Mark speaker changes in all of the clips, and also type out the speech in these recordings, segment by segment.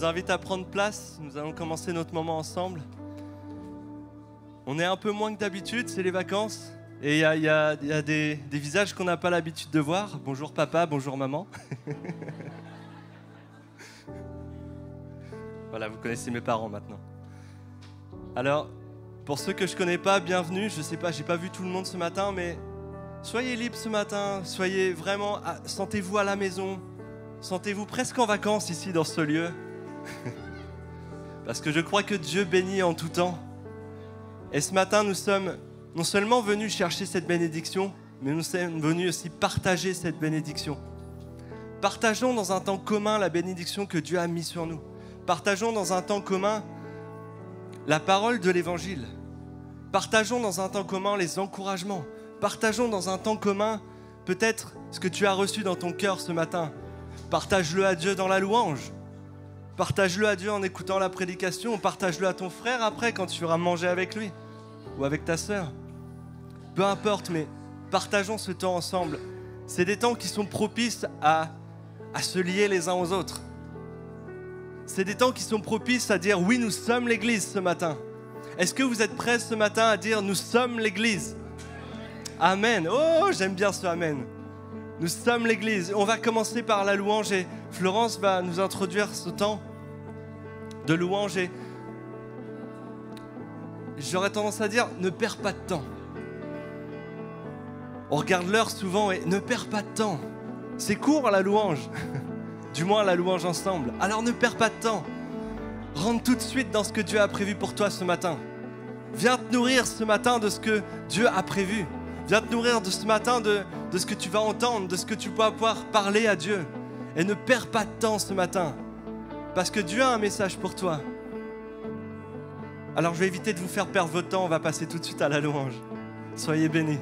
Speaker 1: invite à prendre place. Nous allons commencer notre moment ensemble. On est un peu moins que d'habitude, c'est les vacances. Et il y a des visages qu'on n'a pas l'habitude de voir. Bonjour papa, bonjour maman. Voilà, vous connaissez mes parents maintenant. Alors, pour ceux que je ne connais pas, bienvenue. Je ne sais pas, j'ai pas vu tout le monde ce matin, mais soyez libres ce matin. Soyez vraiment, sentez-vous à la maison. Sentez-vous presque en vacances ici dans ce lieu. Parce que je crois que Dieu bénit en tout temps. Et ce matin, nous sommes non seulement venus chercher cette bénédiction, mais nous sommes venus aussi partager cette bénédiction. Partageons dans un temps commun la bénédiction que Dieu a mise sur nous. Partageons dans un temps commun la parole de l'Évangile. Partageons dans un temps commun les encouragements. Partageons dans un temps commun peut-être ce que tu as reçu dans ton cœur ce matin. Partage-le à Dieu dans la louange. Partage-le à Dieu en écoutant la prédication. Partage-le à ton frère après quand tu iras manger avec lui ou avec ta sœur. Peu importe, mais partageons ce temps ensemble. C'est des temps qui sont propices à se lier les uns aux autres. C'est des temps qui sont propices à dire oui, nous sommes l'Église ce matin. Est-ce que vous êtes prêts ce matin à dire nous sommes l'Église? Amen. Oh, j'aime bien ce amen. Nous sommes l'Église. On va commencer par la louange et Florence va nous introduire ce temps de louange. Et j'aurais tendance à dire, ne perds pas de temps. On regarde l'heure souvent et ne perds pas de temps. C'est court la louange, du moins la louange ensemble. Alors ne perds pas de temps. Rentre tout de suite dans ce que Dieu a prévu pour toi ce matin. Viens te nourrir ce matin de ce que Dieu a prévu. Viens te nourrir de ce matin de ce que tu vas entendre, de ce que tu vas pouvoir parler à Dieu. Et ne perds pas de temps ce matin, parce que Dieu a un message pour toi. Alors je vais éviter de vous faire perdre votre temps, on va passer tout de suite à la louange. Soyez bénis.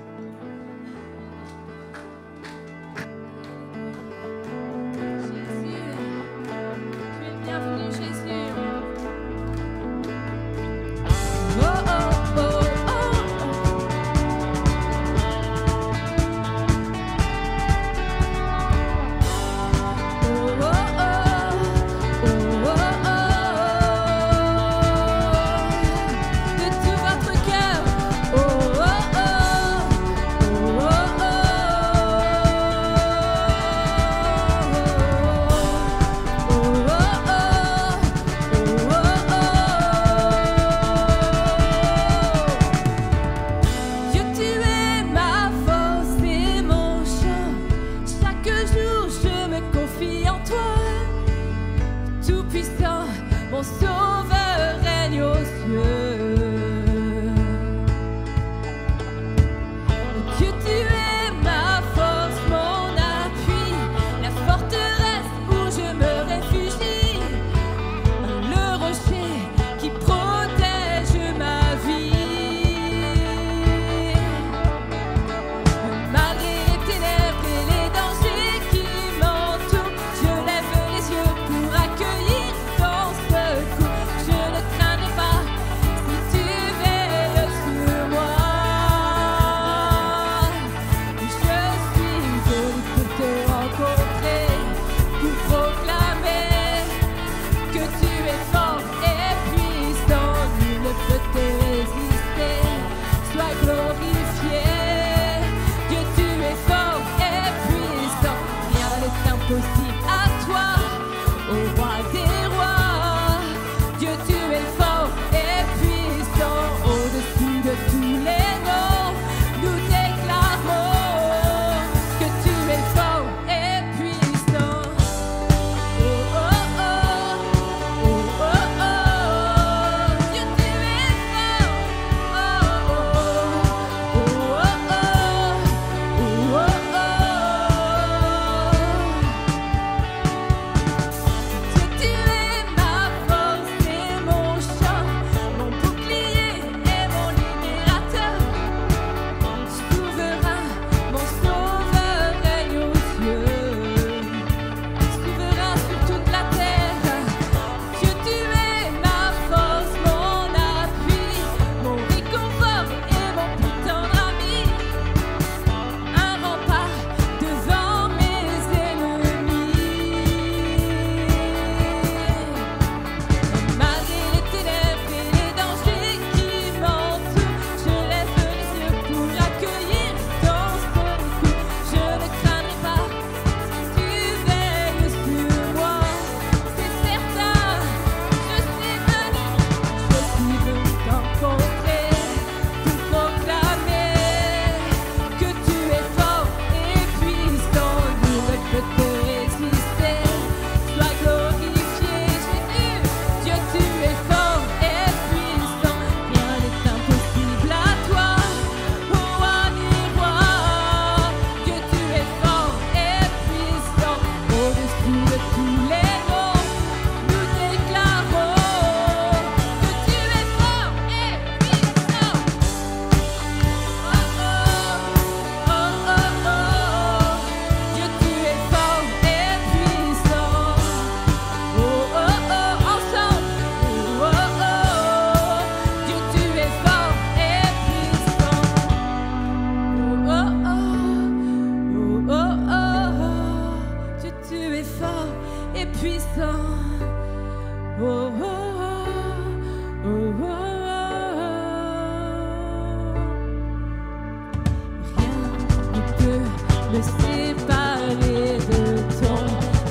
Speaker 2: me séparer de ton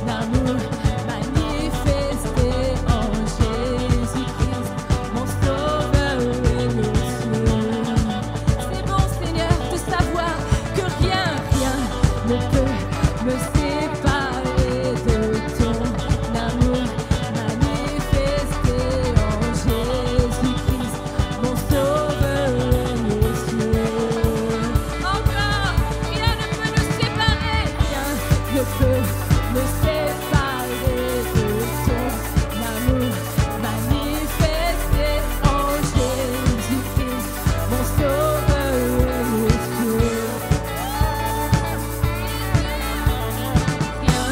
Speaker 2: amour manifesté en Jésus-Christ, mon Sauveur et Messie. C'est bon, Seigneur, de savoir que rien ne peut me séparer de ton amour manifesté en Jésus-Christ, mon Sauveur et Messie. Encore, rien ne peut nous séparer, rien ne peut me séparer de ton amour manifesté en Jésus-Christ, mon Sauveur et Messie. Rien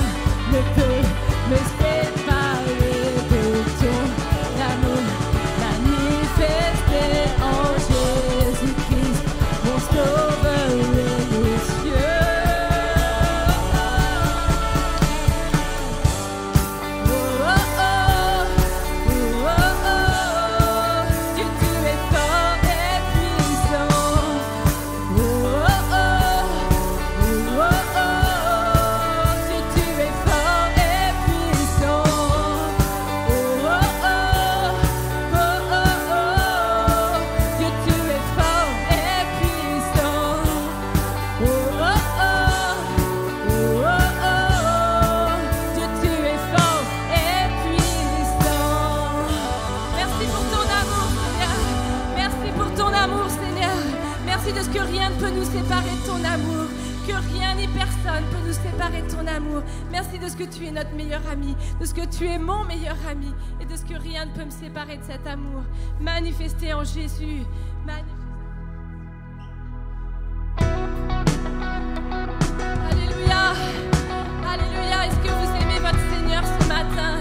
Speaker 2: ne peut me séparer de ton amour manifesté en Jésus-Christ, mon Sauveur et Messie. Oh, oh, oh, oh, oh, oh, Dieu, tu es fort et puissant. Oh, oh, oh, oh, oh, Dieu, tu es fort et puissant. Oh, oh, oh, oh, oh, Dieu, tu es fort et puissant. Oh, oh, oh, oh, oh, Dieu, tu es fort et puissant. Merci pour ton amour, Seigneur. Merci pour ton amour, Seigneur. Merci de ce que rien ne peut nous séparer de ton amour. Que rien ni personne peut nous séparer de ton amour. Merci de ce que tu es notre meilleur ami, de ce que tu es mon meilleur ami, et de ce que rien ne peut me séparer de cet amour manifesté en Jésus. Alléluia, alléluia. Est-ce que vous aimez votre Seigneur ce matin?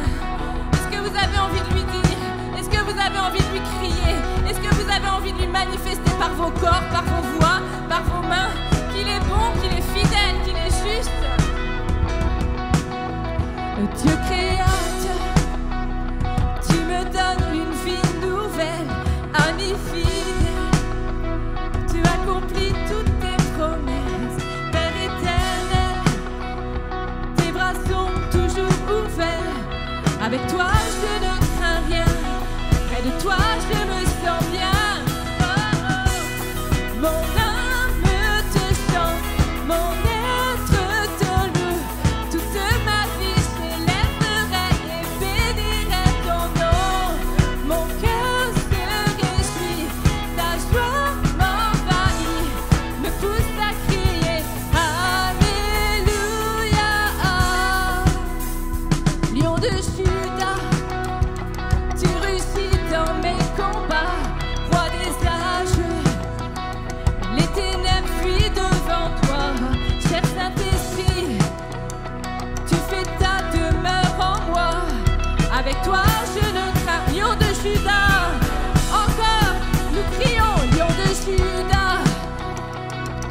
Speaker 2: Est-ce que vous avez envie de lui dire? Est-ce que vous avez envie de lui crier? Est-ce que vous avez envie de lui manifester par vos corps, par vos voix, par vos mains, qu'il est bon, qu'il est fidèle, qu'il est juste? Dieu créateur, tu me donnes une vie nouvelle, ami fidèle. Tu accomplis toutes tes promesses, Père éternel. Tes bras sont toujours ouverts. Avec toi, je ne crains rien. Près de toi, je me sens bien. Oh, oh. Mon âme te chante, mon être te loue. Toute ma vie, je l'aimerai et bénirai ton nom. Mon cœur se réjouit, ta joie m'envahit, me pousse à crier Alléluia. Lion de Juda, tu réussis dans mes combats, roi des âges. Les ténèbres fuient devant toi, cher Saint-Esprit. Tu fais ta demeure en moi. Avec toi, je ne crains. Lion de Juda, encore, nous crions Lion de Juda.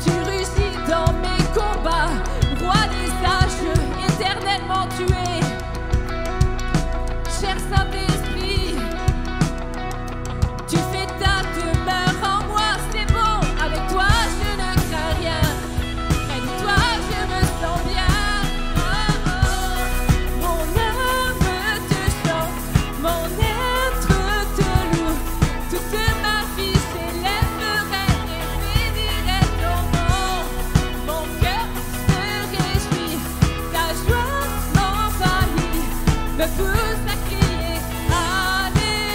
Speaker 2: Tu réussis dans mes combats, roi des âges, éternellement tu es. Cher Saint-Esprit, tu fais ta demeure en moi, c'est bon. Avec toi, je ne crains rien. Près de toi, je me sens bien. Oh, oh. Mon âme te chante, mon être te loue. Toute ma vie s'élèverait et bénirait ton nom. Mon cœur se réjouit, ta joie m'envahit, me pousse à crier Alléluia.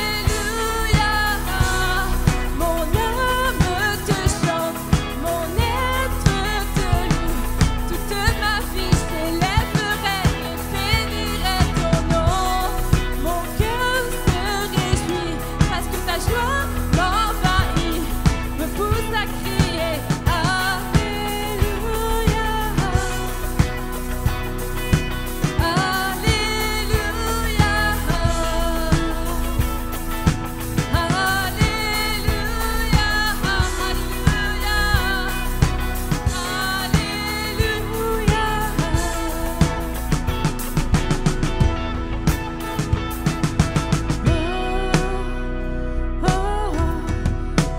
Speaker 2: Mon âme te chante, mon être te loue. Toute ma vie s'élèverait et bénirait ton nom. Mon cœur se réjouit parce que ta joie m'envahit, me pousse à crier Alléluia.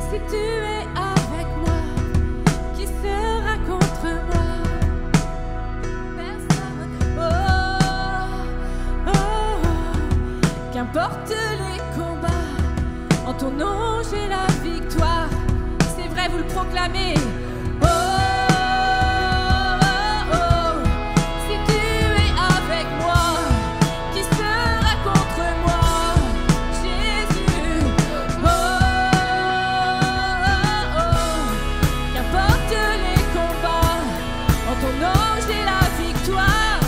Speaker 2: Si tu es avec moi, qui sera contre moi? proclamer. Oh, oh, oh. Si tu es avec moi, qui sera contre moi? Jésus. Oh, oh, oh. Qu'importe les combats, en ton nom j'ai la victoire.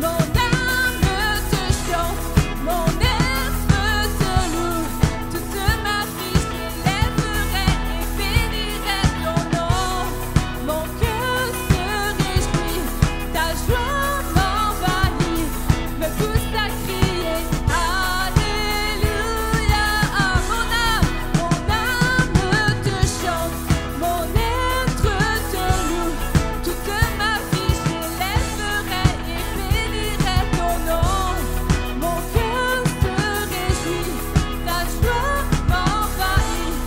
Speaker 2: Mon âme te chante, mon être te loue, toute ma vie s'élèverait et bénirait ton nom. Mon cœur se réjouit, ta joie m'envahit, me pousse à crier Alléluia. Mon âme te chante, mon être te loue, toute ma vie s'élèverait et bénirait ton nom. Mon cœur se réjouit, ta joie m'envahit,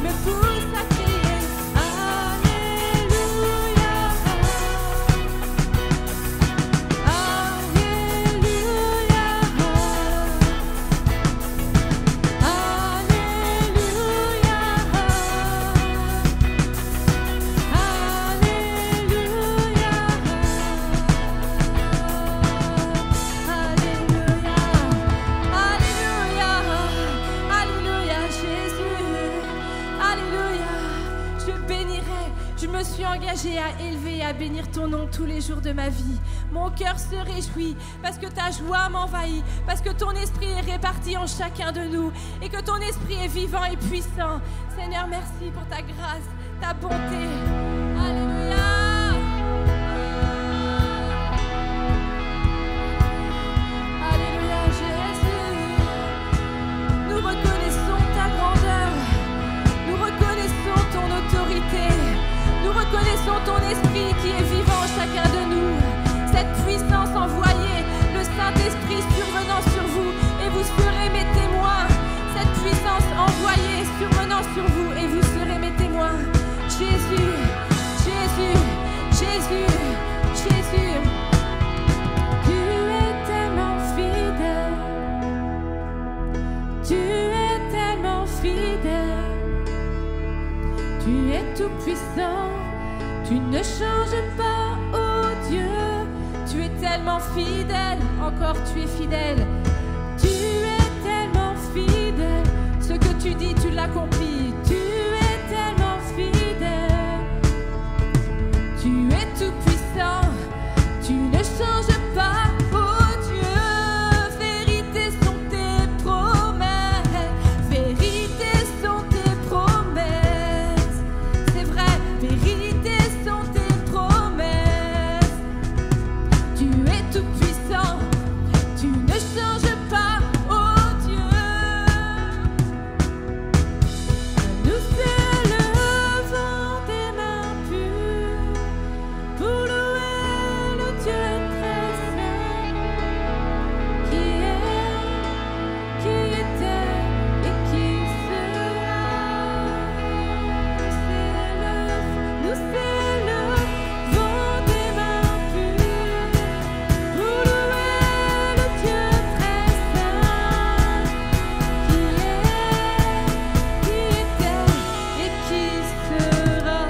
Speaker 2: me pousse à crier Alléluia. Alléluia, Jésus. Alléluia. Je bénirai. Je me suis engagée à élever et à bénir ton nom tous les jours de ma vie. Mon cœur se réjouit parce que ta joie m'envahit, parce que ton esprit est réparti en chacun de nous et que ton esprit est vivant et puissant. Seigneur, merci pour ta grâce, ta bonté. Alléluia. Alléluia, Jésus. Nous reconnaissons ta grandeur. Nous reconnaissons ton autorité. Nous reconnaissons ton esprit qui est vivant en chacun de nous. Cette puissance envoyée, le Saint-Esprit survenant sur vous et vous serez mes témoins. Cette puissance envoyée survenant sur vous et vous serez mes témoins. Jésus, Jésus, Jésus, Jésus. Tu es tellement fidèle. Tu es tellement fidèle. Tu es tout puissant. Tu ne changes pas, oh Dieu. Tu es tellement fidèle, encore tu es fidèle. Tu es tellement fidèle. Ce que tu dis, tu l'accomplis. Tu es tellement fidèle. Tu es tout puissant. Tu ne changes pas, oh Dieu. Vérité sont tes promesses. Vérité sont tes promesses. C'est vrai, vérité sont tes promesses. Tu es tout puissant. Tu ne changes pas, oh Dieu. Nous élevons tes mains pures pour louer le Dieu très saint qui était et qui sera. Nous élevons tes mains pures pour louer le Dieu très saint qui était et qui sera.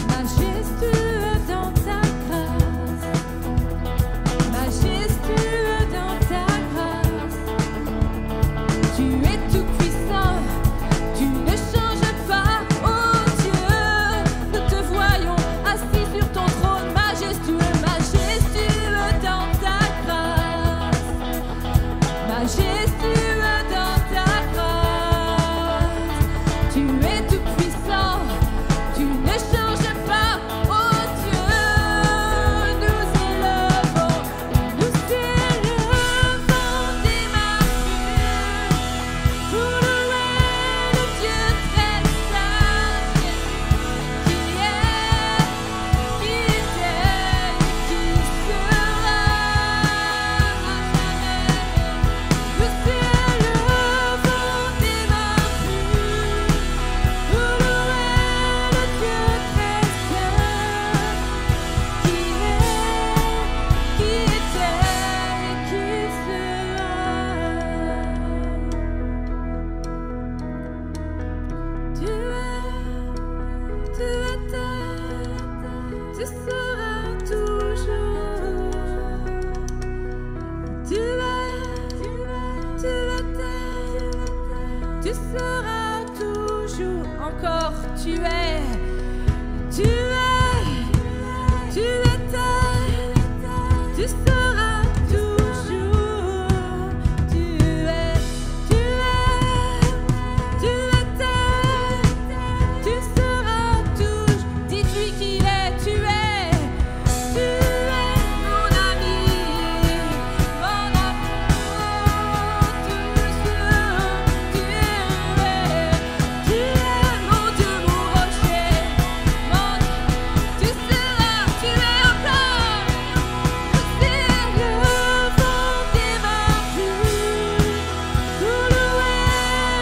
Speaker 2: Majestueux dans ta grâce, majestueux dans ta grâce, tu es tout puissant, tu ne changes pas, oh Dieu. Nous te voyons assis sur ton trône, majestueux, majestueux dans ta grâce, majestueux dans ta grâce, tu es tout puissant, tu ne changes pas, oh Dieu. Nous élevons tes mains pures tu seras toujours encore, tu es, tu es, tu étais, tu seras toujours, tu es, tu es, tu étais, tu seras toujours, dis-lui qu'il est, tu es mon ami, mon amour, toujours, tu es mon Dieu, mon rocher, tu seras, tu es encore, c'est le vent des mains pures, pour louer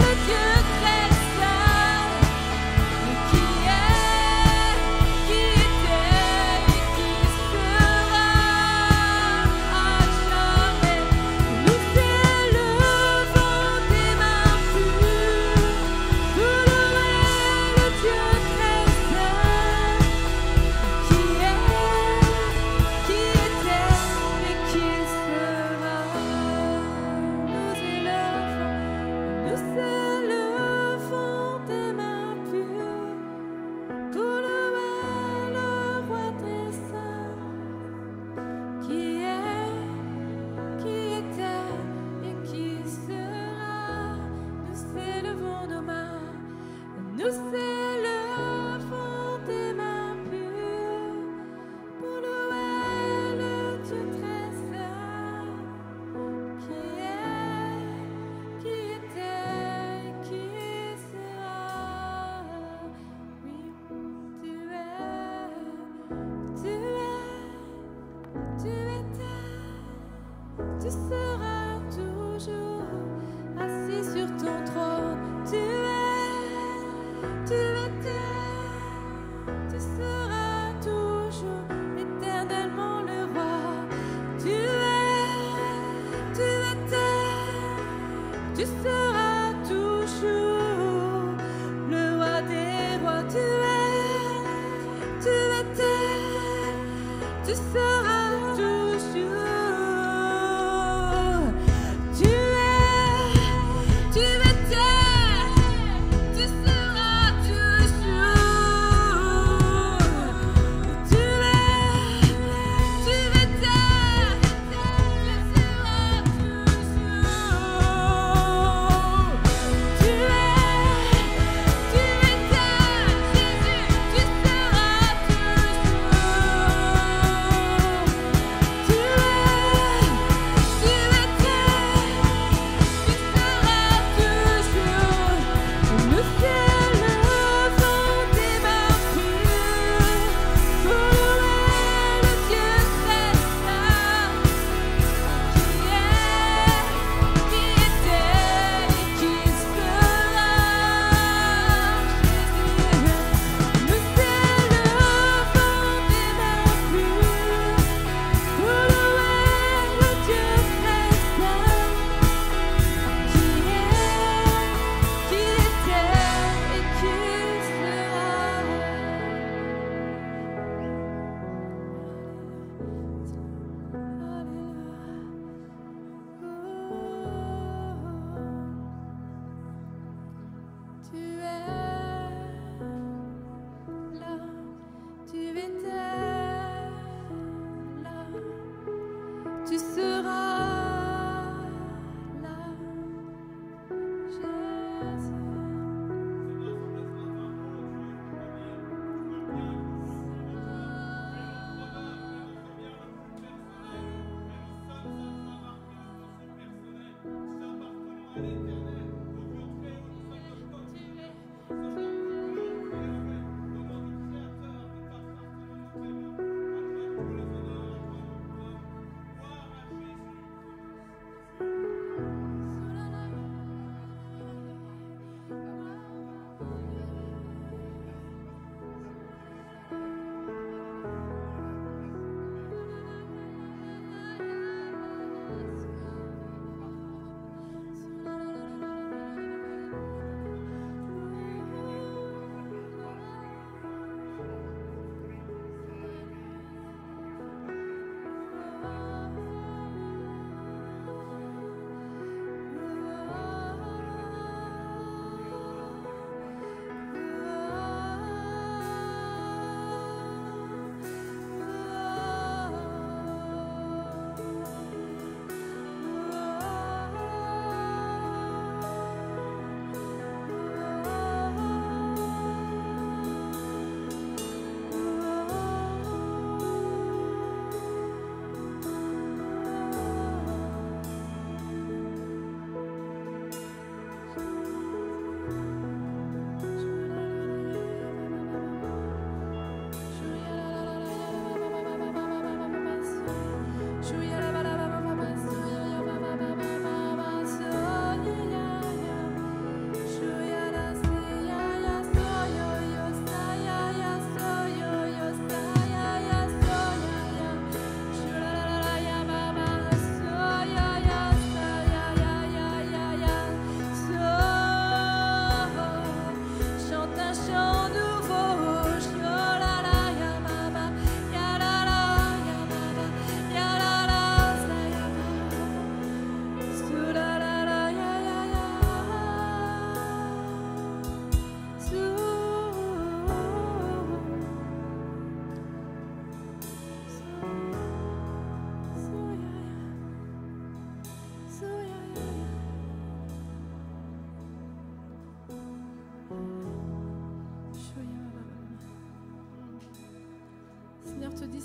Speaker 2: le Dieu très saint, qui est, qui était et qui sera à jamais. Nous c'est le vent des mains pures, pour louer le Dieu très saint, qui est, qui était et qui sera. Nous s'élevons des mains pures, pour louer le roi très saint, qui est, qui était et qui sera. Nous s'élevons nos mains, nous s'élevons des mains pures, pour louer le Dieu très saint, qui est, qui était, qui sera. Oui, tu es, tu étais, tu seras toujours assis sur ton trône. Tu étais, tu seras toujours éternellement le roi. Tu étais, tu seras toujours le roi des rois. Tu étais, tu seras toujours. Tu étais, tu seras toujours. Tu étais, tu seras toujours.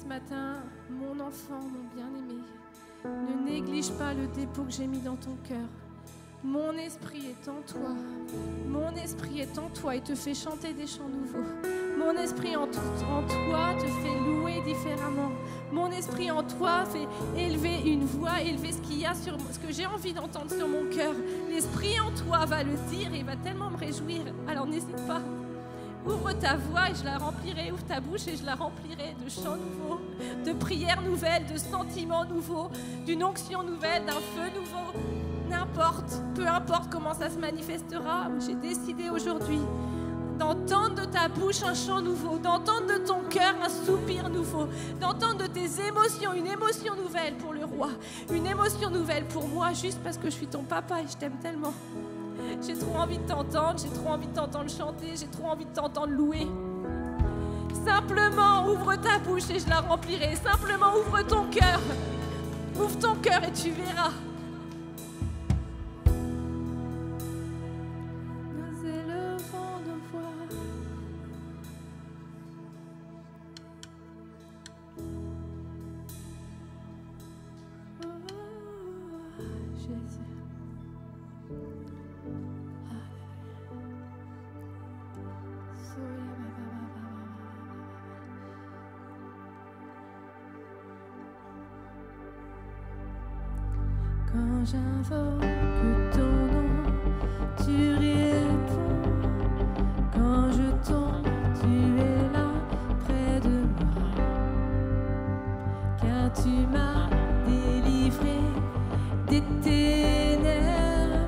Speaker 2: ce matin, mon enfant, mon bien-aimé, ne néglige pas le dépôt que j'ai mis dans ton cœur. Mon esprit est en toi. Mon esprit est en toi et te fait chanter des chants nouveaux. Mon esprit en toi te fait louer différemment. Mon esprit en toi fait élever une voix, élever ce qu'il y a sur ce que j'ai envie d'entendre sur mon cœur. L'esprit en toi va le dire et il va tellement me réjouir. Alors n'hésite pas. Ouvre ta voix et je la remplirai. Ouvre ta bouche et je la remplirai de chants nouveaux, de prières nouvelles, de sentiments nouveaux, d'une onction nouvelle, d'un feu nouveau. N'importe, peu importe comment ça se manifestera, j'ai décidé aujourd'hui d'entendre de ta bouche un chant nouveau, d'entendre de ton cœur un soupir nouveau, d'entendre de tes émotions une émotion nouvelle pour le roi, une émotion nouvelle pour moi, juste parce que je suis ton papa et je t'aime tellement. J'ai trop envie de t'entendre, j'ai trop envie de t'entendre chanter, j'ai trop envie de t'entendre louer. Simplement ouvre ta bouche et je la remplirai. Simplement ouvre ton cœur. Ouvre ton cœur et tu verras. Nous élevons nos voix. Oh, Jésus. Quand j'invoque ton nom, tu réponds. Quand je tombe, tu es là près de moi. Car tu m'as délivré des ténèbres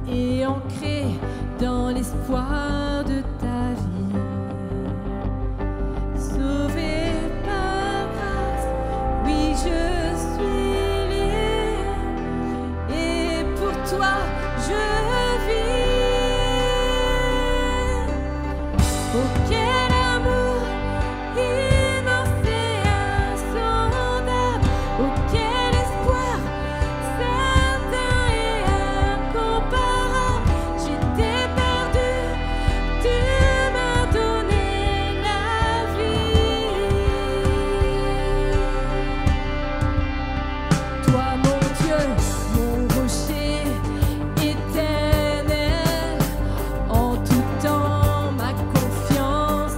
Speaker 2: et ancré dans l'espoir de ta vie. Sauvé par grâce, oui je suis libre et pour toi je vis. Oh quel amour immense et insondable, oh quel espoir certain et incomparable. J'étais perdue, tu m'as donné la vie. Toi mon Dieu, mon rocher éternel, en tout temps ma confiance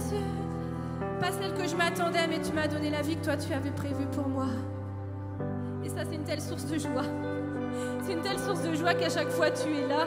Speaker 2: Jésus. Pas celle que je m'attendais, mais tu m'as donné la vie que toi tu avais prévue pour moi. Et ça, c'est une telle source de joie. C'est une telle source de joie qu'à chaque fois tu es là,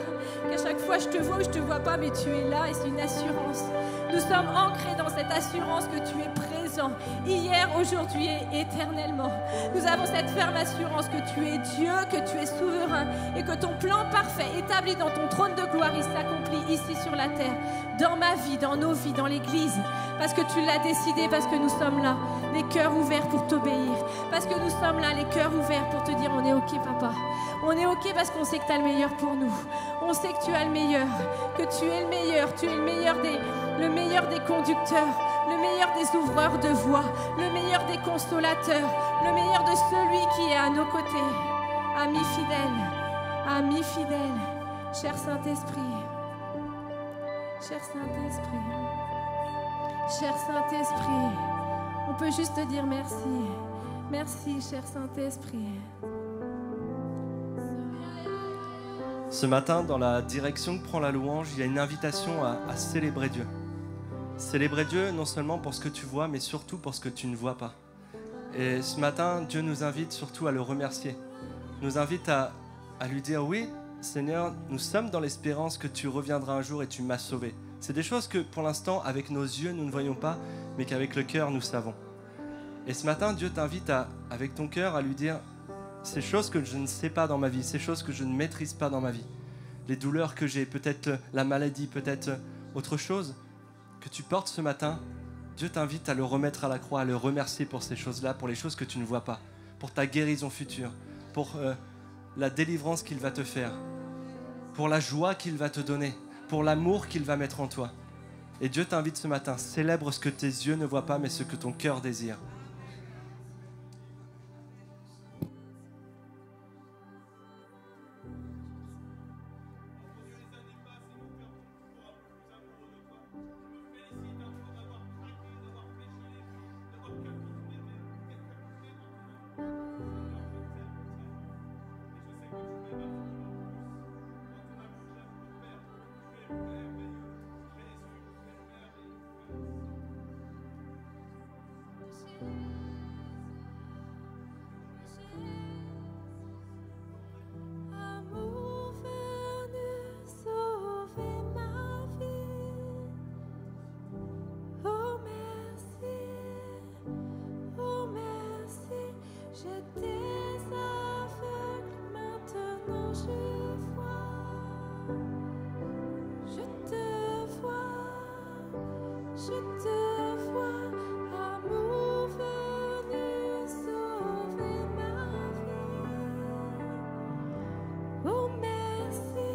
Speaker 2: qu'à chaque fois je te vois ou je te vois pas, mais tu es là et c'est une assurance. Nous sommes ancrés dans cette assurance que tu es présent, hier, aujourd'hui et éternellement. Nous avons cette ferme assurance que tu es Dieu, que tu es souverain et que ton plan parfait établi dans ton trône de gloire, il s'accomplit ici sur la terre, dans ma vie, dans nos vies, dans l'Église. Parce que tu l'as décidé, parce que nous sommes là, les cœurs ouverts pour t'obéir. Parce que nous sommes là, les cœurs ouverts pour te dire on est ok papa. On est ok parce qu'on sait que tu as le meilleur pour nous. On sait que tu as le meilleur, que tu es le meilleur. Tu es le meilleur des conducteurs, le meilleur des ouvreurs de voie, le meilleur des consolateurs, le meilleur de celui qui est à nos côtés. Ami fidèle, cher Saint-Esprit, cher Saint-Esprit, cher Saint-Esprit, on peut juste te dire merci. Merci, cher Saint-Esprit.
Speaker 1: Ce matin, dans la direction que prend la louange, il y a une invitation à célébrer Dieu. Célébrer Dieu non seulement pour ce que tu vois, mais surtout pour ce que tu ne vois pas. Et ce matin, Dieu nous invite surtout à le remercier. Nous invite à lui dire, oui, Seigneur, nous sommes dans l'espérance que tu reviendras un jour et tu m'as sauvé. C'est des choses que pour l'instant, avec nos yeux, nous ne voyons pas, mais qu'avec le cœur, nous savons. Et ce matin, Dieu t'invite avec ton cœur à lui dire, ces choses que je ne sais pas dans ma vie, ces choses que je ne maîtrise pas dans ma vie, les douleurs que j'ai, peut-être la maladie, peut-être autre chose que tu portes ce matin, Dieu t'invite à le remettre à la croix, à le remercier pour ces choses-là, pour les choses que tu ne vois pas, pour ta guérison future, pour la délivrance qu'il va te faire, pour la joie qu'il va te donner, pour l'amour qu'il va mettre en toi. Et Dieu t'invite ce matin, célèbre ce que tes yeux ne voient pas, mais ce que ton cœur désire.
Speaker 2: Amour venu sauver ma vie. Oh merci, j'étais aveugle, maintenant je vois. Je te vois, amour venu sauver ma vie. Oh merci,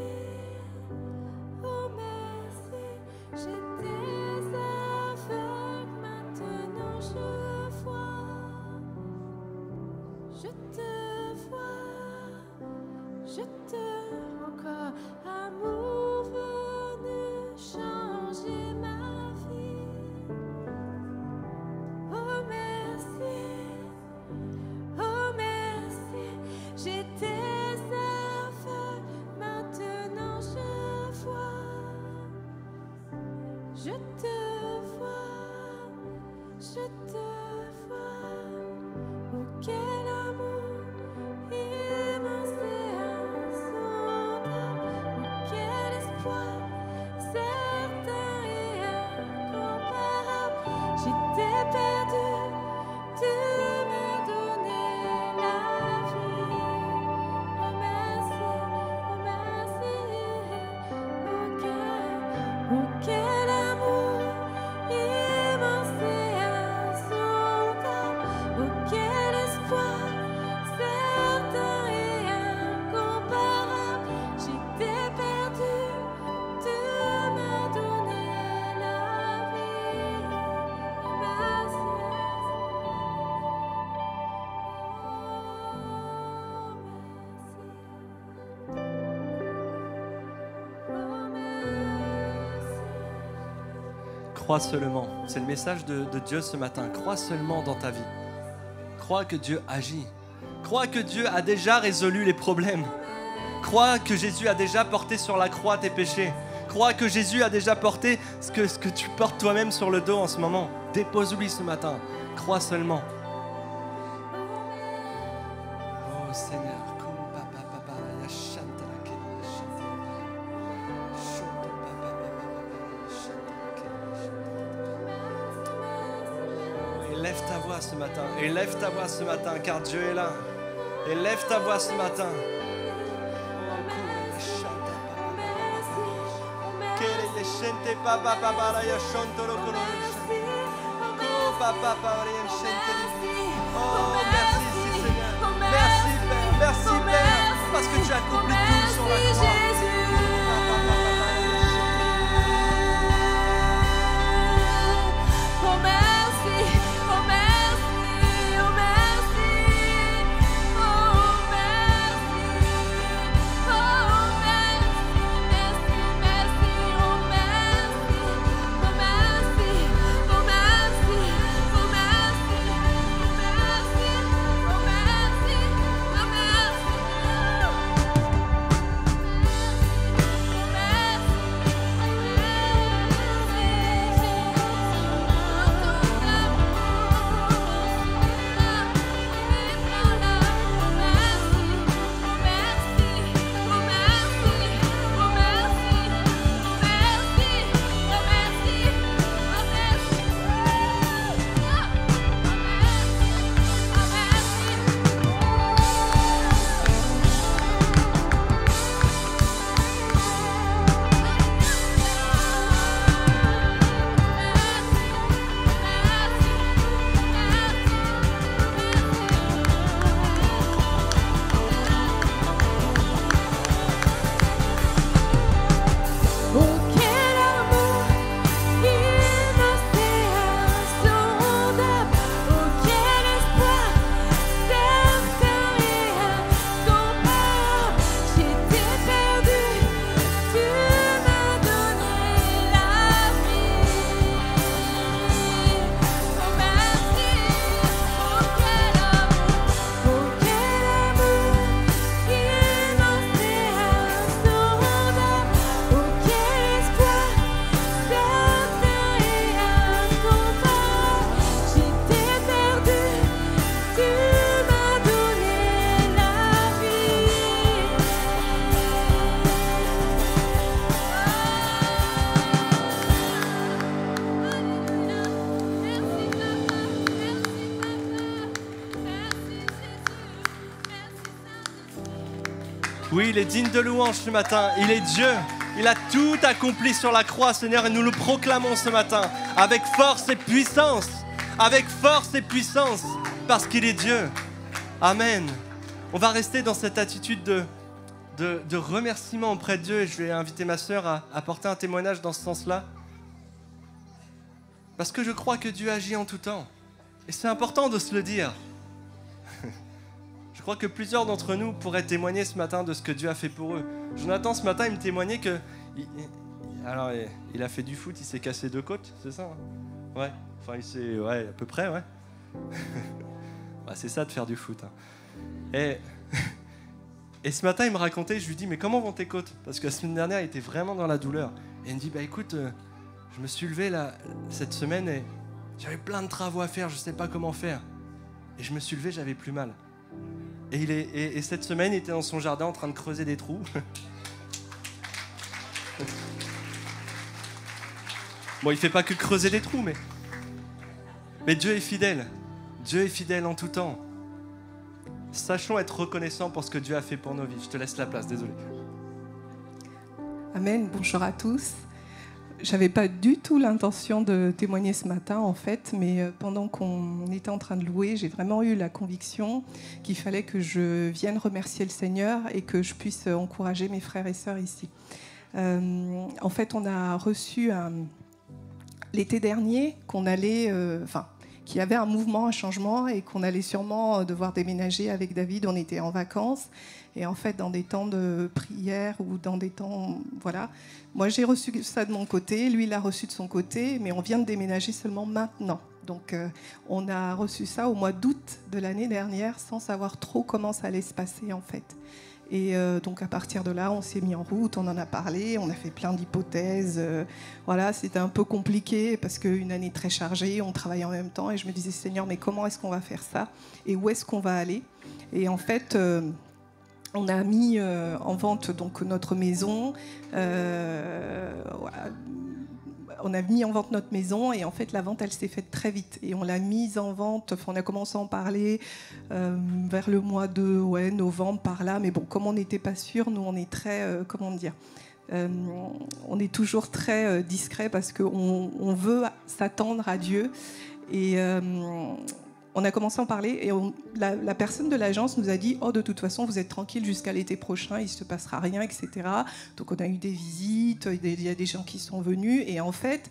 Speaker 2: j'étais aveugle, maintenant je vois. Je te encore, amour venu changer ma vie. Oh merci, j'étais aveugle, maintenant je vois. Je te vois, oh quel amour immense et insondable, oh quel espoir certain et incomparable. J'étais perdue, tu m'as donné la vie. Oh merci, oh quel amour immense et insondable, oh quel espoir certain et incomparable. J'étais perdue, tu m'as donné la vie. Oh merci,
Speaker 1: Crois seulement. C'est le message de Dieu ce matin. Crois seulement dans ta vie. Crois que Dieu agit. Crois que Dieu a déjà résolu les problèmes. Crois que Jésus a déjà porté sur la croix tes péchés. Crois que Jésus a déjà porté ce que tu portes toi-même sur le dos en ce moment. Dépose-lui ce matin. Crois seulement. Oh Seigneur. Élève ta voix ce matin. Élève ta voix ce matin, car Dieu est là. Élève ta voix ce matin. Oh, merci Seigneur. Merci Père. Merci Père. Parce que tu as accompli tout sur la croix. Oui, il est digne de louange ce matin. Il est Dieu. Il a tout accompli sur la croix, Seigneur, et nous le proclamons ce matin avec force et puissance. Avec force et puissance, parce qu'il est Dieu. Amen. On va rester dans cette attitude de remerciement auprès de Dieu, et je vais inviter ma sœur à apporter un témoignage dans ce sens-là. Parce que je crois que Dieu agit en tout temps. Et c'est important de se le dire. Je crois que plusieurs d'entre nous pourraient témoigner ce matin de ce que Dieu a fait pour eux. Jonathan, ce matin, il me témoignait que... il a fait du foot, il s'est cassé 2 côtes, c'est ça hein? Ouais, enfin, il s'est... Ouais, à peu près, ouais. Bah, c'est ça de faire du foot. Hein. Et ce matin, il me racontait, je lui dis, mais comment vont tes côtes? Parce que la semaine dernière, il était vraiment dans la douleur. Et il me dit, bah écoute, je me suis levé là, cette semaine et j'avais plein de travaux à faire, je ne sais pas comment faire. Et je me suis levé, j'avais plus mal. Et cette semaine, il était dans son jardin en train de creuser des trous. Bon, il ne fait pas que creuser des trous, mais Dieu est fidèle. Dieu est fidèle en tout temps. Sachons être reconnaissants pour ce que Dieu a fait pour nos vies. Je te laisse la place, désolé.
Speaker 3: Amen, bonjour à tous. J'avais pas du tout l'intention de témoigner ce matin en fait, mais pendant qu'on était en train de louer, j'ai vraiment eu la conviction qu'il fallait que je vienne remercier le Seigneur et que je puisse encourager mes frères et sœurs ici. En fait, on a reçu l'été dernier qu'on allait... qu'il y avait un mouvement, un changement et qu'on allait sûrement devoir déménager avec David. On était en vacances et en fait dans des temps de prière ou dans des temps... Voilà. Moi j'ai reçu ça de mon côté, lui il l'a reçu de son côté, mais on vient de déménager seulement maintenant. Donc on a reçu ça au mois d'août de l'année dernière sans savoir trop comment ça allait se passer en fait. Et donc à partir de là, on s'est mis en route, on en a parlé, on a fait plein d'hypothèses. Voilà, c'était un peu compliqué parce qu'une année très chargée, on travaillait en même temps et je me disais, Seigneur, mais comment est-ce qu'on va faire ça et où est-ce qu'on va aller? Et en fait, on a mis en vente donc notre maison. Voilà. On a mis en vente notre maison et en fait la vente elle s'est faite très vite et on l'a mise en vente, on a commencé à en parler vers le mois de novembre par là, mais bon, comme on n'était pas sûr, nous on est très, on est toujours très discret parce qu'on veut s'attendre à Dieu et on a commencé à en parler et la personne de l'agence nous a dit « Oh, de toute façon, vous êtes tranquille jusqu'à l'été prochain, il ne se passera rien, etc. » Donc on a eu des visites, il y a des gens qui sont venus et en fait,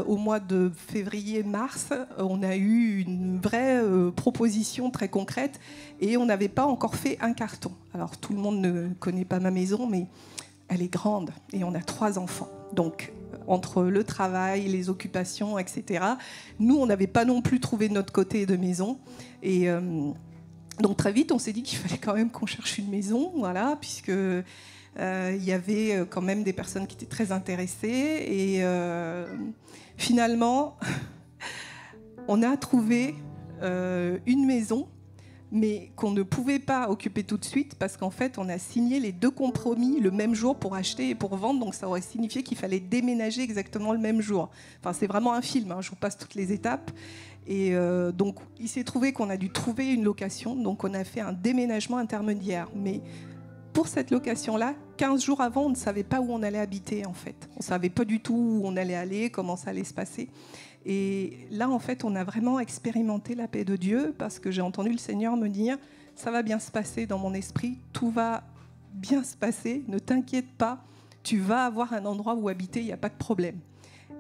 Speaker 3: au mois de février-mars, on a eu une vraie proposition très concrète et on n'avait pas encore fait un carton. Alors tout le monde ne connaît pas ma maison, mais elle est grande et on a 3 enfants. Donc entre le travail, les occupations, etc. Nous, on n'avait pas non plus trouvé notre côté de maison. Et donc très vite, on s'est dit qu'il fallait quand même qu'on cherche une maison, voilà, puisque il y avait quand même des personnes qui étaient très intéressées. Et finalement, on a trouvé une maison, mais qu'on ne pouvait pas occuper tout de suite parce qu'en fait, on a signé les 2 compromis le même jour pour acheter et pour vendre. Donc, ça aurait signifié qu'il fallait déménager exactement le même jour. Enfin, c'est vraiment un film, hein, je vous passe toutes les étapes. Et donc, il s'est trouvé qu'on a dû trouver une location. Donc, on a fait un déménagement intermédiaire. Mais pour cette location-là, 15 jours avant, on ne savait pas où on allait habiter, en fait. On ne savait pas du tout où on allait aller, comment ça allait se passer. Et là, en fait, on a vraiment expérimenté la paix de Dieu parce que j'ai entendu le Seigneur me dire « Ça va bien se passer dans mon esprit, tout va bien se passer, ne t'inquiète pas, tu vas avoir un endroit où habiter, il n'y a pas de problème. »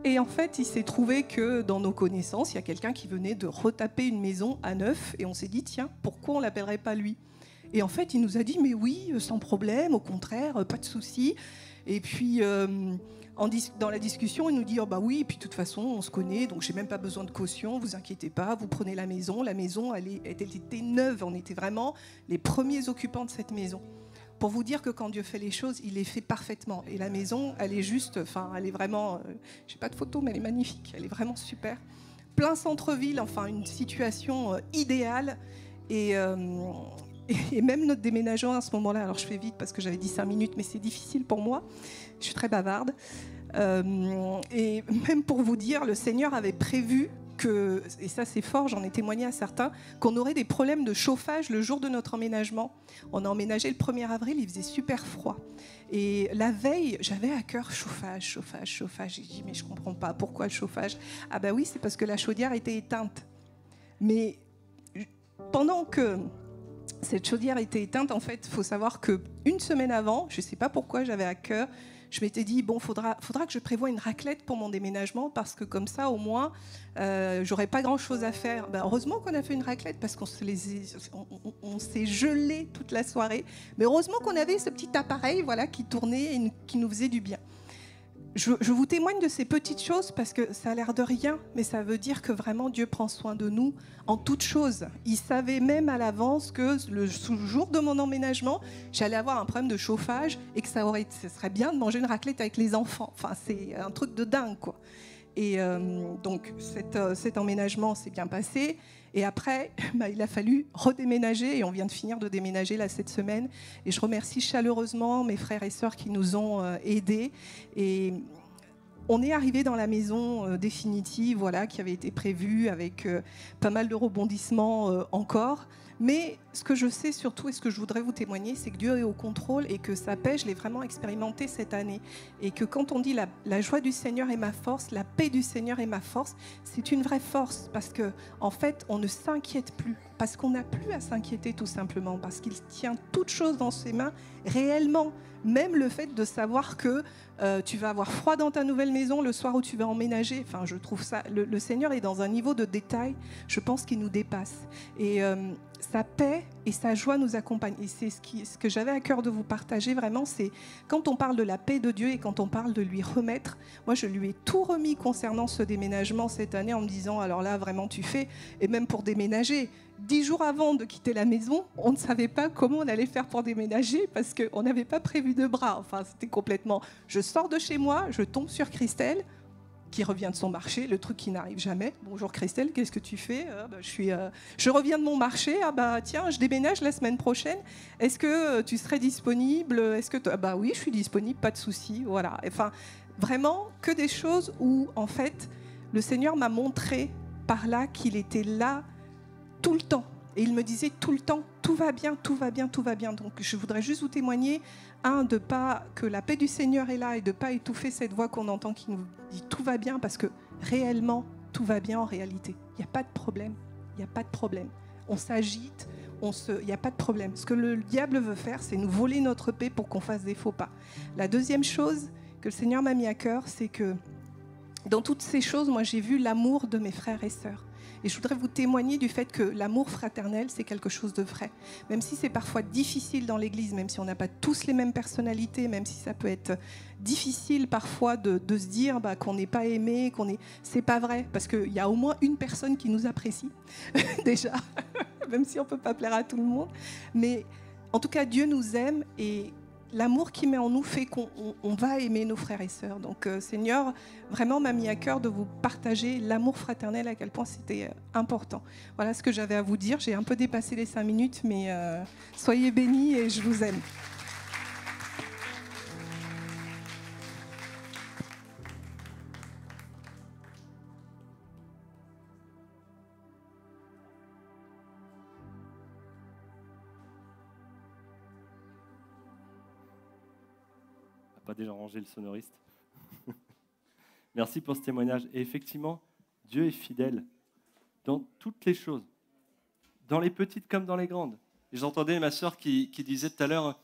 Speaker 3: Et en fait, il s'est trouvé que dans nos connaissances, il y a quelqu'un qui venait de retaper une maison à neuf et on s'est dit « Tiens, pourquoi on ne l'appellerait pas lui ?» Et en fait, il nous a dit « Mais oui, sans problème, au contraire, pas de souci. » Et puis... dans la discussion, il nous dit « Oh bah oui, et puis de toute façon, on se connaît, donc j'ai même pas besoin de caution, vous inquiétez pas, vous prenez la maison. » La maison, elle était neuve, on était vraiment les premiers occupants de cette maison. Pour vous dire que quand Dieu fait les choses, il les fait parfaitement. Et la maison, elle est juste, enfin, elle est vraiment, j'ai pas de photo, mais elle est magnifique, elle est vraiment super. Plein centre-ville, enfin, une situation idéale. Et même notre déménagement à ce moment-là, alors je fais vite parce que j'avais dit 5 minutes, mais c'est difficile pour moi, je suis très bavarde. Et même pour vous dire, le Seigneur avait prévu que, et ça c'est fort, j'en ai témoigné à certains, qu'on aurait des problèmes de chauffage le jour de notre emménagement. On a emménagé le 1er avril, il faisait super froid. Et la veille, j'avais à cœur chauffage. J'ai dit, mais je ne comprends pas, pourquoi le chauffage? Ah bah oui, c'est parce que la chaudière était éteinte. Mais pendant que cette chaudière était éteinte, en fait, il faut savoir qu'une semaine avant, je ne sais pas pourquoi j'avais à cœur, je m'étais dit, bon, faudra que je prévoie une raclette pour mon déménagement parce que comme ça, au moins, j'aurais pas grand-chose à faire. Ben, heureusement qu'on a fait une raclette parce qu'on s'est gelé toute la soirée. Mais heureusement qu'on avait ce petit appareil voilà, qui tournait et qui nous faisait du bien. Je vous témoigne de ces petites choses parce que ça a l'air de rien, mais ça veut dire que vraiment Dieu prend soin de nous en toutes choses. Il savait même à l'avance que le jour de mon emménagement, j'allais avoir un problème de chauffage et que ça serait bien de manger une raclette avec les enfants. Enfin, c'est un truc de dingue, quoi. Et donc, cet emménagement s'est bien passé. Et après, il a fallu redéménager et on vient de finir de déménager là cette semaine. Et je remercie chaleureusement mes frères et sœurs qui nous ont aidés. Et on est arrivé dans la maison définitive, voilà, qui avait été prévue avec pas mal de rebondissements encore. Mais ce que je sais surtout et ce que je voudrais vous témoigner, c'est que Dieu est au contrôle et que sa paix, je l'ai vraiment expérimenté cette année. Et que quand on dit la joie du Seigneur est ma force, la paix du Seigneur est ma force, c'est une vraie force parce que en fait, on ne s'inquiète plus. Parce qu'on n'a plus à s'inquiéter tout simplement. Parce qu'il tient toutes choses dans ses mains réellement. Même le fait de savoir que tu vas avoir froid dans ta nouvelle maison le soir où tu vas emménager. Enfin, je trouve ça... Le Seigneur est dans un niveau de détail, je pense, qui nous dépasse. Et sa paix et sa joie nous accompagnent. Et c'est ce que j'avais à cœur de vous partager vraiment, c'est quand on parle de la paix de Dieu et quand on parle de lui remettre, moi je lui ai tout remis concernant ce déménagement cette année en me disant, alors là vraiment tu fais, et même pour déménager, 10 jours avant de quitter la maison, on ne savait pas comment on allait faire pour déménager parce qu'on n'avait pas prévu de bras. Enfin, c'était complètement... Je sors de chez moi, je tombe sur Christelle, qui revient de son marché, le truc qui n'arrive jamais. Bonjour Christelle, qu'est-ce que tu fais? Je reviens de mon marché. Ah bah tiens, je déménage la semaine prochaine. Est-ce que tu serais disponible? Est-ce que bah oui, je suis disponible, pas de souci. Voilà. Enfin, vraiment que des choses où en fait, le Seigneur m'a montré par là qu'il était là tout le temps. Et il me disait tout le temps, tout va bien, tout va bien, tout va bien. Donc je voudrais juste vous témoigner, de pas que la paix du Seigneur est là et de ne pas étouffer cette voix qu'on entend qui nous dit tout va bien, parce que réellement, tout va bien en réalité. Il n'y a pas de problème, il n'y a pas de problème. On s'agite, il n'y a pas de problème. Ce que le diable veut faire, c'est nous voler notre paix pour qu'on fasse des faux pas. La deuxième chose que le Seigneur m'a mis à cœur, c'est que dans toutes ces choses, moi j'ai vu l'amour de mes frères et sœurs. Et je voudrais vous témoigner du fait que l'amour fraternel, c'est quelque chose de vrai. Même si c'est parfois difficile dans l'Église, même si on n'a pas tous les mêmes personnalités, même si ça peut être difficile parfois de se dire qu'on n'est pas aimé, c'est pas vrai. Parce qu'il y a au moins une personne qui nous apprécie, déjà, même si on ne peut pas plaire à tout le monde. Mais en tout cas, Dieu nous aime et l'amour qu'il met en nous fait qu'on va aimer nos frères et sœurs. Donc, Seigneur, vraiment m'a mis à cœur de vous partager l'amour fraternel, à quel point c'était important. Voilà ce que j'avais à vous dire. J'ai un peu dépassé les 5 minutes, mais soyez bénis et je vous aime.
Speaker 1: Pas déjà rangé le sonoriste. Merci pour ce témoignage. Et effectivement, Dieu est fidèle dans toutes les choses, dans les petites comme dans les grandes. Et j'entendais ma sœur qui disait tout à l'heure,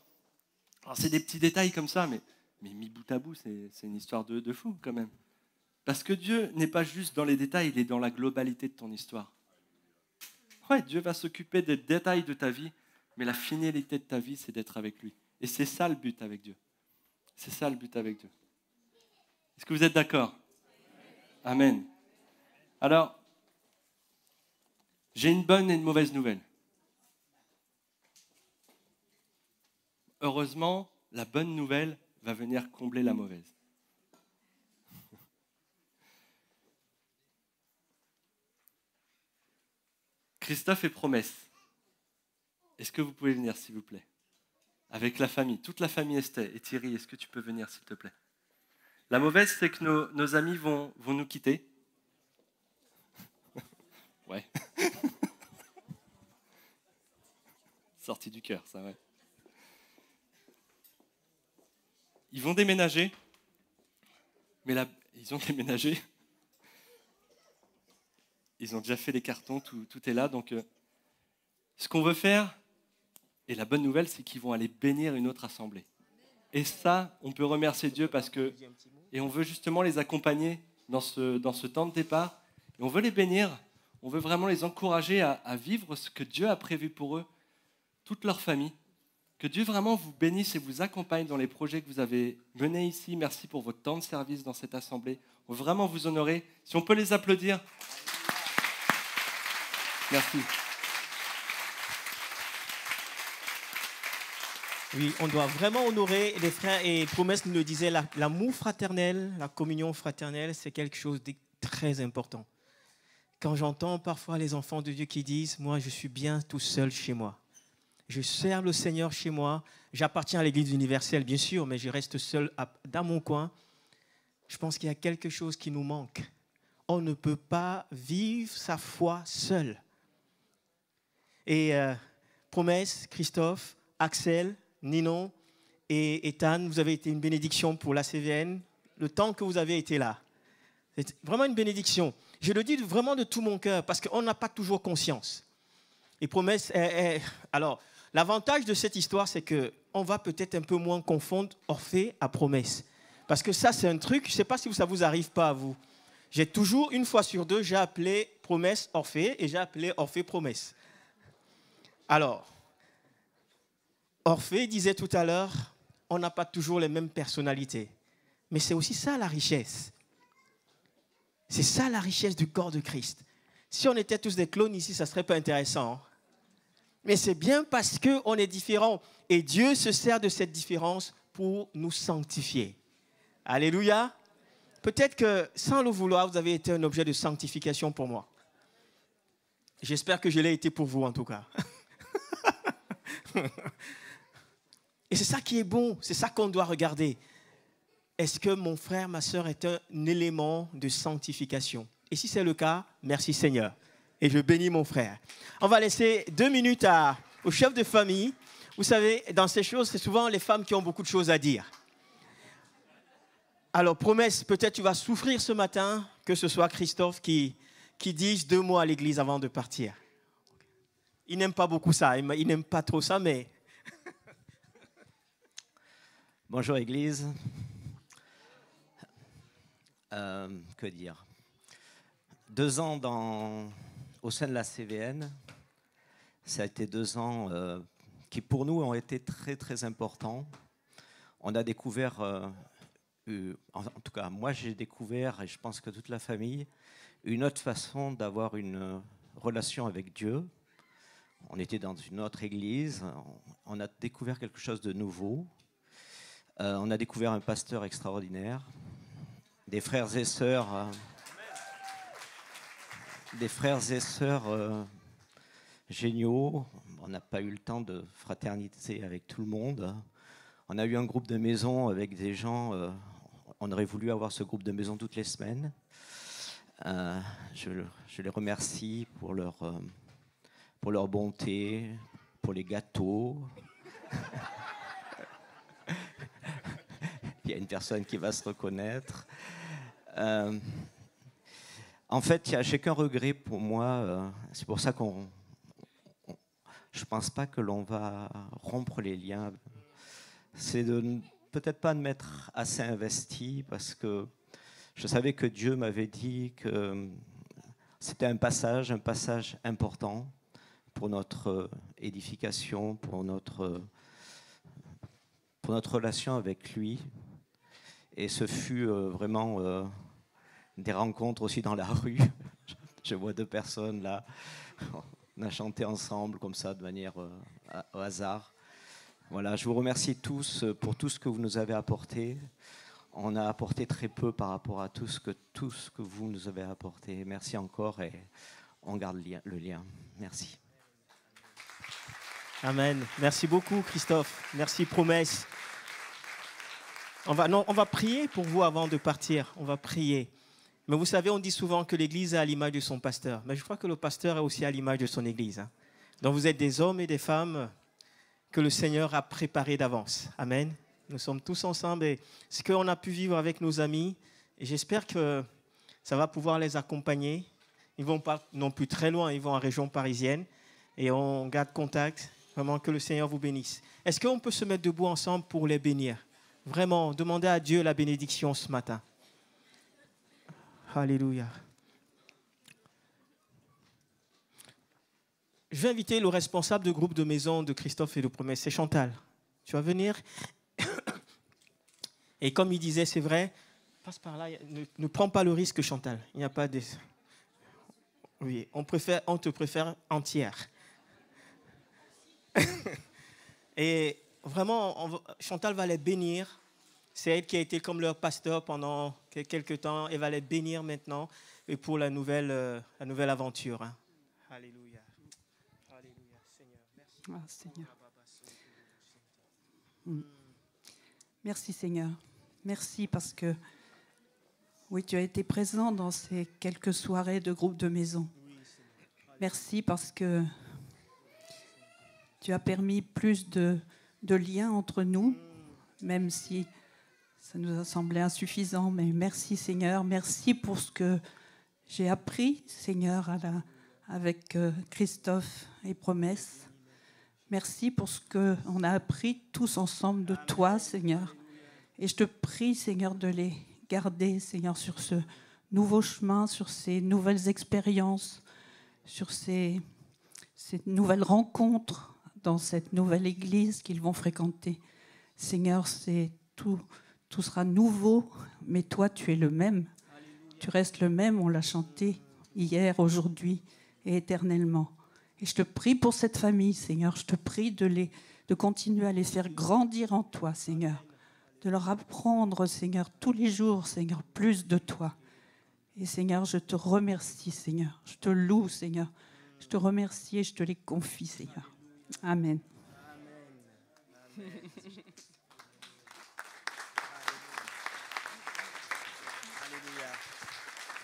Speaker 1: c'est des petits détails comme ça, mais mis bout à bout, c'est une histoire de fou quand même. Parce que Dieu n'est pas juste dans les détails, il est dans la globalité de ton histoire. Ouais, Dieu va s'occuper des détails de ta vie, mais la finalité de ta vie, c'est d'être avec lui. Et c'est ça le but avec Dieu. C'est ça le but avec Dieu. Est-ce que vous êtes d'accord? Amen. Alors, j'ai une bonne et une mauvaise nouvelle. Heureusement, la bonne nouvelle va venir combler la mauvaise. Christophe et Promesse. Est-ce que vous pouvez venir, s'il vous plaît? Avec la famille, toute la famille Estée. Et Thierry, est-ce que tu peux venir, s'il te plaît? La mauvaise, c'est que nos amis vont nous quitter. Ouais. Sorti du cœur, ça, ouais. Ils vont déménager. Mais là, ils ont déménagé. Ils ont déjà fait les cartons, tout est là. Donc, ce qu'on veut faire... Et la bonne nouvelle, c'est qu'ils vont aller bénir une autre assemblée. Et ça, on peut remercier Dieu parce que... Et on veut justement les accompagner dans ce temps de départ. Et on veut les bénir. On veut vraiment les encourager à vivre ce que Dieu a prévu pour eux, toute leur famille. Que Dieu vraiment vous bénisse et vous accompagne dans les projets que vous avez menés ici. Merci pour votre temps de service dans cette assemblée. On veut vraiment vous honorer. Si on peut les applaudir. Merci.
Speaker 4: Oui, on doit vraiment honorer les frères et Promesse nous le disait, l'amour fraternel, la communion fraternelle, c'est quelque chose de très important. Quand j'entends parfois les enfants de Dieu qui disent « Moi, je suis bien tout seul chez moi. Je sers le Seigneur chez moi. J'appartiens à l'Église universelle, bien sûr, mais je reste seul dans mon coin. » Je pense qu'il y a quelque chose qui nous manque. On ne peut pas vivre sa foi seul. Et Promesse, Christophe, Axel, Ninon et Ethan, vous avez été une bénédiction pour la CVN, le temps que vous avez été là. C'est vraiment une bénédiction. Je le dis vraiment de tout mon cœur, parce qu'on n'a pas toujours conscience. Et Promesse, alors, l'avantage de cette histoire, c'est qu'on va peut-être un peu moins confondre Orphée à Promesse. Parce que ça, c'est un truc, je ne sais pas si ça ne vous arrive pas à vous. J'ai toujours, une fois sur deux, j'ai appelé Promesse Orphée et j'ai appelé Orphée Promesse. Alors, Orphée disait tout à l'heure, on n'a pas toujours les mêmes personnalités. Mais c'est aussi ça la richesse. C'est ça la richesse du corps de Christ. Si on était tous des clones ici, ça ne serait pas intéressant. Mais c'est bien parce qu'on est différents. Et Dieu se sert de cette différence pour nous sanctifier. Alléluia. Peut-être que sans le vouloir, vous avez été un objet de sanctification pour moi. J'espère que je l'ai été pour vous en tout cas. Et c'est ça qui est bon, c'est ça qu'on doit regarder. Est-ce que mon frère, ma sœur est un élément de sanctification? Et si c'est le cas, merci Seigneur. Et je bénis mon frère. On va laisser 2 minutes au chef de famille. Vous savez, dans ces choses, c'est souvent les femmes qui ont beaucoup de choses à dire. Alors, promesse, peut-être tu vas souffrir ce matin, que ce soit Christophe qui dise 2 mots à l'église avant de partir. Il n'aime pas beaucoup ça, il n'aime pas trop ça, mais...
Speaker 5: Bonjour Église. Que dire? 2 ans au sein de la CVN, ça a été 2 ans qui pour nous ont été très très importants. On a découvert, en tout cas moi j'ai découvert, et je pense que toute la famille, une autre façon d'avoir une relation avec Dieu. On était dans une autre église, on a découvert quelque chose de nouveau. On a découvert un pasteur extraordinaire, des frères et sœurs, géniaux. On n'a pas eu le temps de fraterniser avec tout le monde. On a eu un groupe de maison avec des gens. On aurait voulu avoir ce groupe de maison toutes les semaines. Je les remercie pour leur bonté, pour les gâteaux. Il y a une personne qui va se reconnaître. En fait, il y a chacun regret pour moi. C'est pour ça je ne pense pas que l'on va rompre les liens. C'est de peut-être pas de m'être assez investi parce que je savais que Dieu m'avait dit que c'était un passage important pour notre édification, pour notre relation avec lui. Et ce fut vraiment des rencontres aussi dans la rue. Je vois 2 personnes là. On a chanté ensemble comme ça de manière au hasard. Voilà, je vous remercie tous pour tout ce que vous nous avez apporté. On a apporté très peu par rapport à tout ce que vous nous avez apporté. Merci encore et on garde le lien. Merci.
Speaker 4: Amen. Merci beaucoup Christophe. Merci promesse. On va prier pour vous avant de partir. On va prier. Mais vous savez, on dit souvent que l'Église est à l'image de son pasteur. Mais je crois que le pasteur est aussi à l'image de son Église. Donc vous êtes des hommes et des femmes que le Seigneur a préparés d'avance. Amen. Nous sommes tous ensemble et ce qu'on a pu vivre avec nos amis, et j'espère que ça va pouvoir les accompagner. Ils ne vont pas non plus très loin, ils vont en région parisienne et on garde contact. Vraiment que le Seigneur vous bénisse. Est-ce qu'on peut se mettre debout ensemble pour les bénir? Vraiment, demandez à Dieu la bénédiction ce matin. Alléluia. Je vais inviter le responsable du groupe de maison de Christophe et de Promesse, c'est Chantal. Tu vas venir. Et comme il disait, c'est vrai, passe par là, ne prends pas le risque, Chantal. Il n'y a pas de... Oui, on te préfère entière. Et vraiment, Chantal va les bénir. C'est elle qui a été comme leur pasteur pendant quelques temps. Elle va les bénir maintenant et pour la nouvelle aventure. Hein. Alléluia. Alléluia. Seigneur, merci.
Speaker 6: Ah, Seigneur. Merci Seigneur. Merci parce que oui, tu as été présent dans ces quelques soirées de groupe de maison. Merci parce que tu as permis plus de liens entre nous, même si ça nous a semblé insuffisant. Mais merci Seigneur, merci pour ce que j'ai appris, Seigneur, avec Christophe et Promesse. Merci pour ce qu'on a appris tous ensemble de toi, Seigneur. Et je te prie, Seigneur, de les garder, Seigneur, sur ce nouveau chemin, sur ces nouvelles expériences, sur cette nouvelle rencontre dans cette nouvelle église qu'ils vont fréquenter. Seigneur, tout sera nouveau, mais toi, tu es le même. Tu restes le même, on l'a chanté hier, aujourd'hui et éternellement. Et je te prie pour cette famille, Seigneur. Je te prie de continuer à les faire grandir en toi, Seigneur. De leur apprendre, Seigneur, tous les jours, Seigneur, plus de toi. Et Seigneur, je te remercie, Seigneur. Je te loue, Seigneur. Je te remercie et je te les confie, Seigneur. Amen.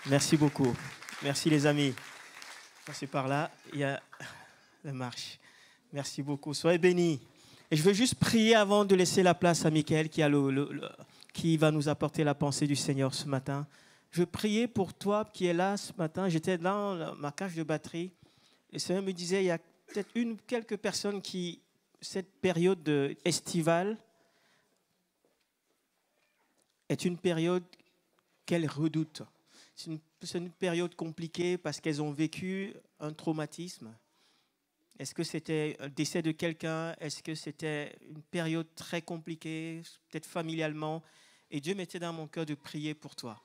Speaker 4: Merci beaucoup. Merci les amis. Passez par là, il y a la marche. Merci beaucoup. Soyez bénis. Et je veux juste prier avant de laisser la place à Mickaël qui va nous apporter la pensée du Seigneur ce matin. Je veux prier pour toi qui es là ce matin. J'étais dans ma cage de batterie et le Seigneur me disait, il y a peut-être quelques personnes qui, cette période estivale est une période qu'elles redoutent. C'est une période compliquée parce qu'elles ont vécu un traumatisme. Est-ce que c'était un décès de quelqu'un? Est-ce que c'était une période très compliquée, peut-être familialement? Et Dieu mettait dans mon cœur de prier pour toi.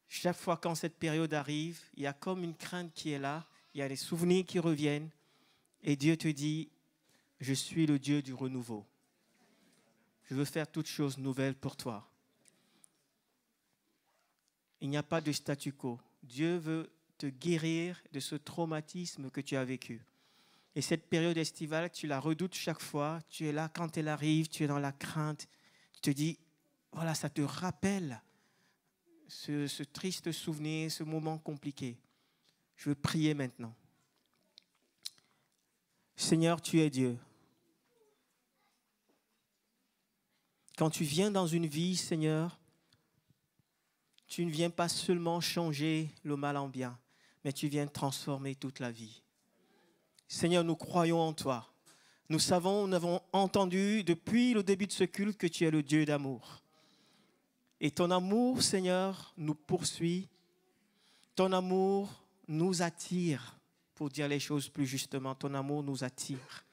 Speaker 4: Chaque fois quand cette période arrive, il y a comme une crainte qui est là, il y a des souvenirs qui reviennent. Et Dieu te dit, je suis le Dieu du renouveau. Je veux faire toutes choses nouvelles pour toi. Il n'y a pas de statu quo. Dieu veut te guérir de ce traumatisme que tu as vécu. Et cette période estivale, tu la redoutes chaque fois. Tu es là quand elle arrive, tu es dans la crainte. Tu te dis, voilà, ça te rappelle ce triste souvenir, ce moment compliqué. Je veux prier maintenant. Seigneur, tu es Dieu. Quand tu viens dans une vie, Seigneur, tu ne viens pas seulement changer le mal en bien, mais tu viens transformer toute la vie. Seigneur, nous croyons en toi. Nous savons, nous avons entendu depuis le début de ce culte que tu es le Dieu d'amour. Et ton amour, Seigneur, nous poursuit. Ton amour nous attire, pour dire les choses plus justement. Ton amour nous attire.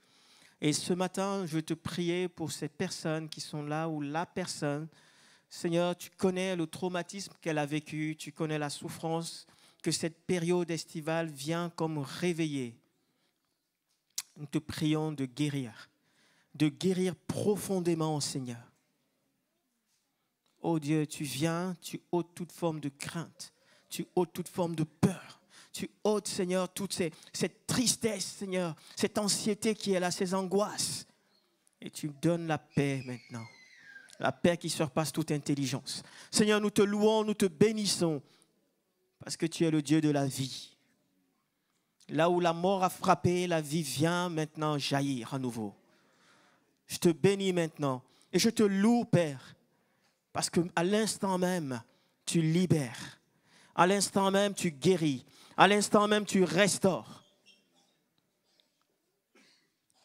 Speaker 4: Et ce matin, je veux te prier pour ces personnes qui sont là, ou la personne. Seigneur, tu connais le traumatisme qu'elle a vécu, tu connais la souffrance que cette période estivale vient comme réveiller. Nous te prions de guérir profondément, Seigneur. Oh Dieu, tu viens, tu ôtes toute forme de crainte, tu ôtes toute forme de peur, tu ôtes, Seigneur, toute cette tristesse, Seigneur, cette anxiété qui est là, ces angoisses. Et tu donnes la paix maintenant. La paix qui surpasse toute intelligence. Seigneur, nous te louons, nous te bénissons, parce que tu es le Dieu de la vie. Là où la mort a frappé, la vie vient maintenant jaillir à nouveau. Je te bénis maintenant et je te loue, Père, parce qu'à l'instant même, tu libères. À l'instant même, tu guéris. À l'instant même, tu restaures.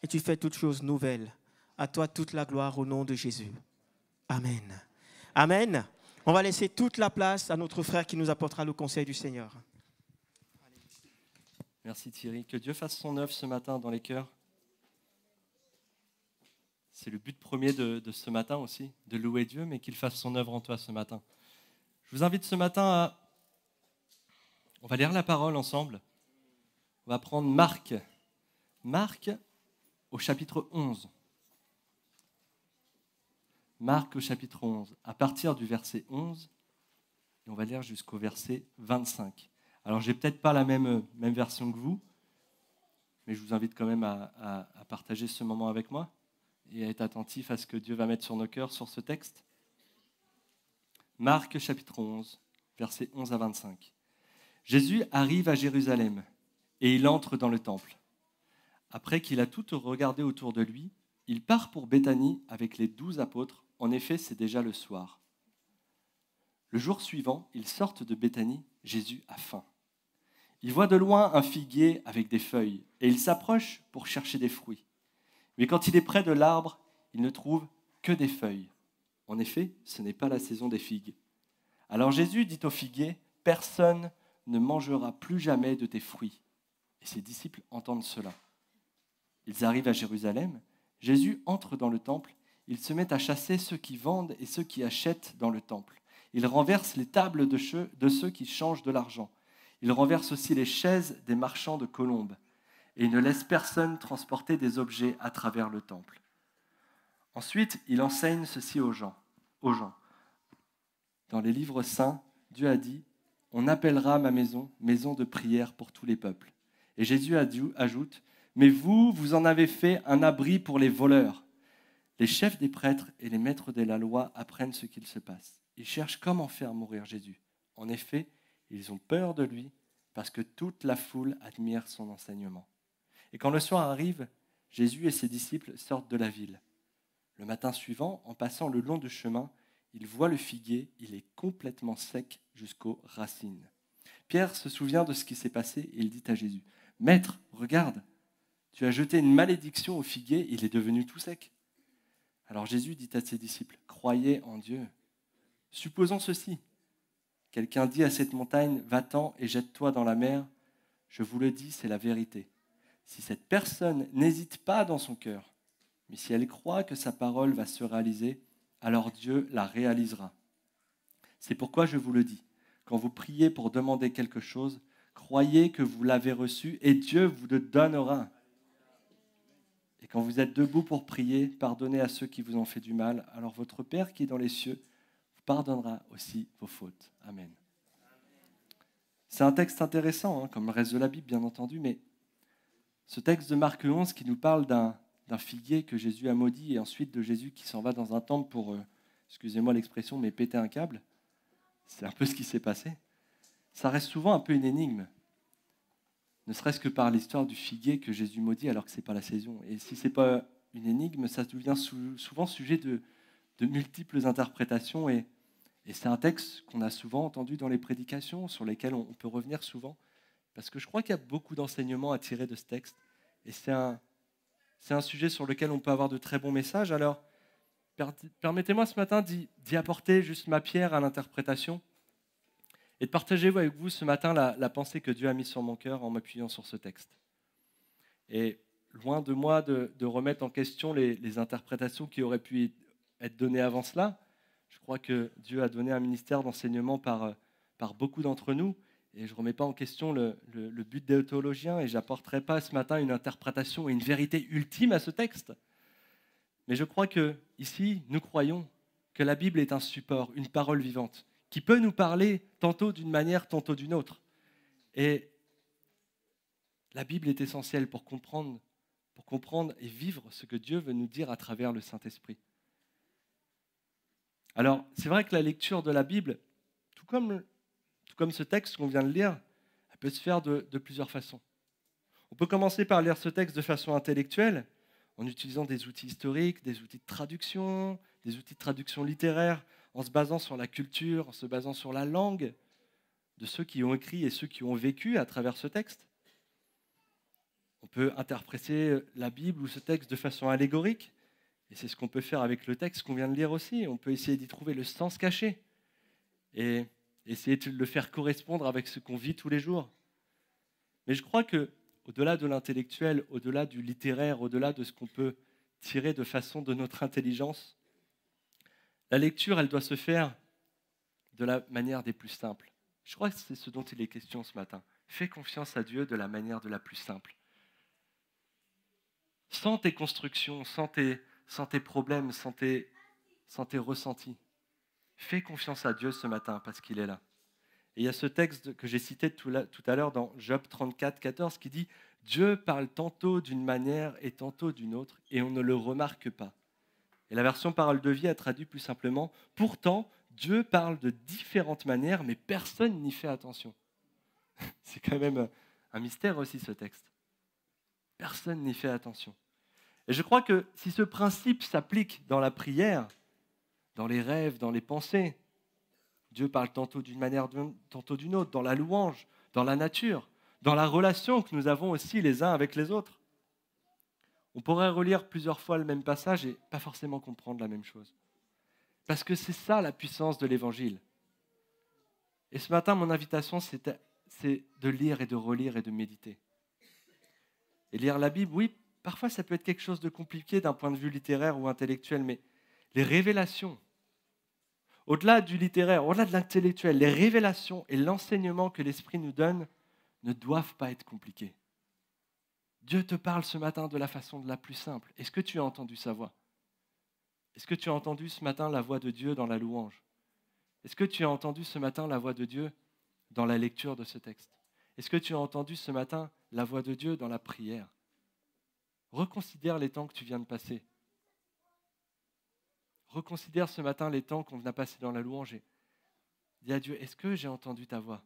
Speaker 4: Et tu fais toutes choses nouvelles. À toi toute la gloire au nom de Jésus. Amen. Amen. On va laisser toute la place à notre frère qui nous apportera le conseil du Seigneur.
Speaker 7: Merci Thierry. Que Dieu fasse son œuvre ce matin dans les cœurs. C'est le but premier de ce matin aussi, de louer Dieu, mais qu'il fasse son œuvre en toi ce matin. Je vous invite ce matin on va lire la parole ensemble. On va prendre Marc. Marc au chapitre 11. Marc au chapitre 11, à partir du verset 11, et on va lire jusqu'au verset 25. Alors, je n'ai peut-être pas la même version que vous, mais je vous invite quand même à partager ce moment avec moi et à être attentif à ce que Dieu va mettre sur nos cœurs sur ce texte. Marc chapitre 11, versets 11 à 25. Jésus arrive à Jérusalem et il entre dans le temple. Après qu'il a tout regardé autour de lui, il part pour Béthanie avec les 12 apôtres. En effet, c'est déjà le soir. Le jour suivant, ils sortent de Béthanie. Jésus a faim. Il voit de loin un figuier avec des feuilles et il s'approche pour chercher des fruits. Mais quand il est près de l'arbre, il ne trouve que des feuilles. En effet, ce n'est pas la saison des figues. Alors Jésus dit au figuier, « Personne ne mangera plus jamais de tes fruits. » Et ses disciples entendent cela. Ils arrivent à Jérusalem. Jésus entre dans le temple. Il se met à chasser ceux qui vendent et ceux qui achètent dans le temple. Il renverse les tables de ceux qui changent de l'argent. Il renverse aussi les chaises des marchands de colombes. Et il ne laisse personne transporter des objets à travers le temple. Ensuite, il enseigne ceci aux gens. Dans les livres saints, Dieu a dit « On appellera ma maison, maison de prière pour tous les peuples. » Et Jésus ajoute « Mais vous, vous en avez fait un abri pour les voleurs. » Les chefs des prêtres et les maîtres de la loi apprennent ce qu'il se passe. Ils cherchent comment faire mourir Jésus. En effet, ils ont peur de lui parce que toute la foule admire son enseignement. Et quand le soir arrive, Jésus et ses disciples sortent de la ville. Le matin suivant, en passant le long du chemin, ils voient le figuier, il est complètement sec jusqu'aux racines. Pierre se souvient de ce qui s'est passé et il dit à Jésus « Maître, regarde, tu as jeté une malédiction au figuier, il est devenu tout sec. » Alors Jésus dit à ses disciples « Croyez en Dieu. Supposons ceci. Quelqu'un dit à cette montagne « Va-t'en et jette-toi dans la mer. » Je vous le dis, c'est la vérité. Si cette personne n'hésite pas dans son cœur, mais si elle croit que sa parole va se réaliser, alors Dieu la réalisera. C'est pourquoi je vous le dis. Quand vous priez pour demander quelque chose, croyez que vous l'avez reçu et Dieu vous le donnera. Et quand vous êtes debout pour prier, pardonnez à ceux qui vous ont fait du mal. Alors votre Père qui est dans les cieux vous pardonnera aussi vos fautes. Amen. C'est un texte intéressant, comme le reste de la Bible, bien entendu, mais ce texte de Marc 11 qui nous parle d'un figuier que Jésus a maudit et ensuite de Jésus qui s'en va dans un temple pour, excusez-moi l'expression, mais péter un câble. C'est un peu ce qui s'est passé. Ça reste souvent un peu une énigme, ne serait-ce que par l'histoire du figuier que Jésus maudit alors que ce n'est pas la saison. Et si ce n'est pas une énigme, ça devient souvent sujet de multiples interprétations et c'est un texte qu'on a souvent entendu dans les prédications, sur lesquels on peut revenir souvent, parce que je crois qu'il y a beaucoup d'enseignements à tirer de ce texte et c'est un sujet sur lequel on peut avoir de très bons messages. Alors, permettez-moi ce matin d'y apporter juste ma pierre à l'interprétation et de partager avec vous ce matin la pensée que Dieu a mise sur mon cœur en m'appuyant sur ce texte. Et loin de moi de remettre en question les interprétations qui auraient pu être données avant cela, je crois que Dieu a donné un ministère d'enseignement par beaucoup d'entre nous. Et je ne remets pas en question le but des théologiens et je n'apporterai pas ce matin une interprétation et une vérité ultime à ce texte. Mais je crois qu'ici, nous croyons que la Bible est un support, une parole vivante, qui peut nous parler tantôt d'une manière, tantôt d'une autre. Et la Bible est essentielle pour comprendre et vivre ce que Dieu veut nous dire à travers le Saint-Esprit. Alors, c'est vrai que la lecture de la Bible, tout comme ce texte qu'on vient de lire, elle peut se faire de plusieurs façons. On peut commencer par lire ce texte de façon intellectuelle, en utilisant des outils historiques, des outils de traduction, des outils de traduction littéraire, en se basant sur la culture, en se basant sur la langue de ceux qui ont écrit et ceux qui ont vécu à travers ce texte. On peut interpréter la Bible ou ce texte de façon allégorique, et c'est ce qu'on peut faire avec le texte qu'on vient de lire aussi. On peut essayer d'y trouver le sens caché et essayer de le faire correspondre avec ce qu'on vit tous les jours. Mais je crois que, au-delà de l'intellectuel, au-delà du littéraire, au-delà de ce qu'on peut tirer de façon de notre intelligence, la lecture, elle doit se faire de la manière des plus simples. Je crois que c'est ce dont il est question ce matin. Fais confiance à Dieu de la manière de la plus simple. Sans tes constructions, sans tes problèmes, sans tes ressentis. Fais confiance à Dieu ce matin parce qu'il est là. Et il y a ce texte que j'ai cité tout à l'heure dans Job 34, 14 qui dit « Dieu parle tantôt d'une manière et tantôt d'une autre et on ne le remarque pas. » Et la version Parole de vie a traduit plus simplement « Pourtant, Dieu parle de différentes manières mais personne n'y fait attention. » C'est quand même un mystère aussi ce texte. Personne n'y fait attention. Et je crois que si ce principe s'applique dans la prière, dans les rêves, dans les pensées, Dieu parle tantôt d'une manière, tantôt d'une autre, dans la louange, dans la nature, dans la relation que nous avons aussi les uns avec les autres. On pourrait relire plusieurs fois le même passage et pas forcément comprendre la même chose. Parce que c'est ça la puissance de l'Évangile. Et ce matin, mon invitation, c'est de lire et de relire et de méditer. Et lire la Bible, oui, parfois ça peut être quelque chose de compliqué d'un point de vue littéraire ou intellectuel, mais les révélations, au-delà du littéraire, au-delà de l'intellectuel, les révélations et l'enseignement que l'Esprit nous donne ne doivent pas être compliqués. Dieu te parle ce matin de la façon la plus simple. Est-ce que tu as entendu sa voix? Est-ce que tu as entendu ce matin la voix de Dieu dans la louange? Est-ce que tu as entendu ce matin la voix de Dieu dans la lecture de ce texte? Est-ce que tu as entendu ce matin la voix de Dieu dans la prière? Reconsidère les temps que tu viens de passer. Reconsidère ce matin les temps qu'on vient de passer dans la louange et dis à Dieu, est-ce que j'ai entendu ta voix?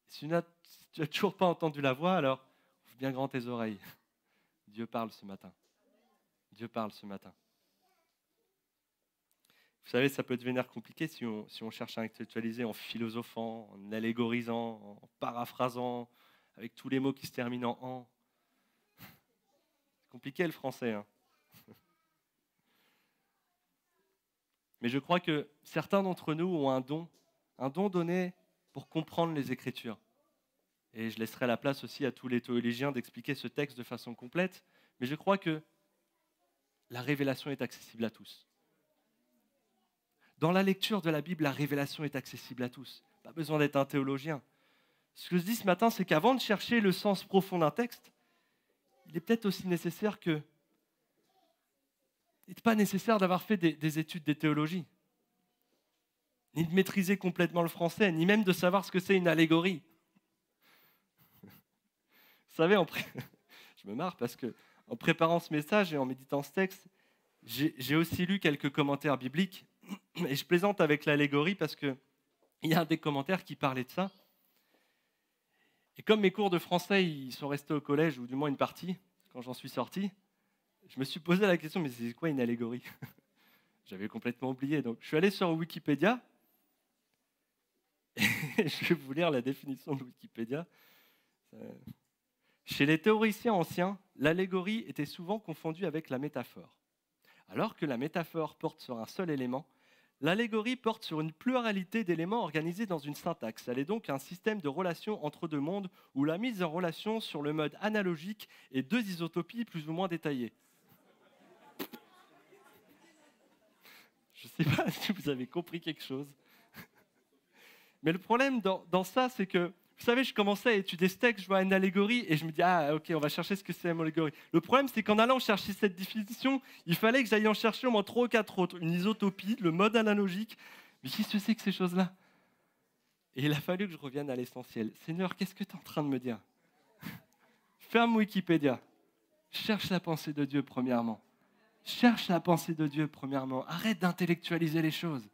Speaker 7: Si tu n'as toujours pas entendu la voix, alors ouvre bien grand tes oreilles. Dieu parle ce matin. Dieu parle ce matin. Vous savez, ça peut devenir compliqué si on cherche à intellectualiser en philosophant, en allégorisant, en paraphrasant, avec tous les mots qui se terminent en « en ». C'est compliqué le français, hein. Mais je crois que certains d'entre nous ont un don donné pour comprendre les Écritures. Et je laisserai la place aussi à tous les théologiens d'expliquer ce texte de façon complète. Mais je crois que la révélation est accessible à tous. Dans la lecture de la Bible, la révélation est accessible à tous. Pas besoin d'être un théologien. Ce que je dis ce matin, c'est qu'avant de chercher le sens profond d'un texte, il est peut-être aussi nécessaire que... Il n'est pas nécessaire d'avoir fait des études de théologie, ni de maîtriser complètement le français, ni même de savoir ce que c'est une allégorie. Vous savez, je me marre parce qu'en préparant ce message et en méditant ce texte, j'ai aussi lu quelques commentaires bibliques. Et je plaisante avec l'allégorie parce qu'il y a un des commentaires qui parlait de ça. Et comme mes cours de français ils sont restés au collège, ou du moins une partie, quand j'en suis sorti, je me suis posé la question, mais c'est quoi une allégorie? J'avais complètement oublié. Donc je suis allé sur Wikipédia et je vais vous lire la définition de Wikipédia. Chez les théoriciens anciens, l'allégorie était souvent confondue avec la métaphore. Alors que la métaphore porte sur un seul élément, l'allégorie porte sur une pluralité d'éléments organisés dans une syntaxe. Elle est donc un système de relations entre deux mondes où la mise en relation sur le mode analogique est deux isotopies plus ou moins détaillées. Je ne sais pas si vous avez compris quelque chose. Mais le problème dans ça, c'est que, vous savez, je commençais à étudier ce texte, je vois une allégorie et je me dis, ah ok, on va chercher ce que c'est une allégorie. Le problème, c'est qu'en allant chercher cette définition, il fallait que j'aille en chercher au moins 3 ou 4 autres. Une isotopie, le mode analogique. Mais qu'est-ce que c'est que ces choses-là? Et il a fallu que je revienne à l'essentiel. Seigneur, qu'est-ce que tu es en train de me dire? Ferme Wikipédia. Cherche la pensée de Dieu premièrement. Cherche la pensée de Dieu premièrement. Arrête d'intellectualiser les choses.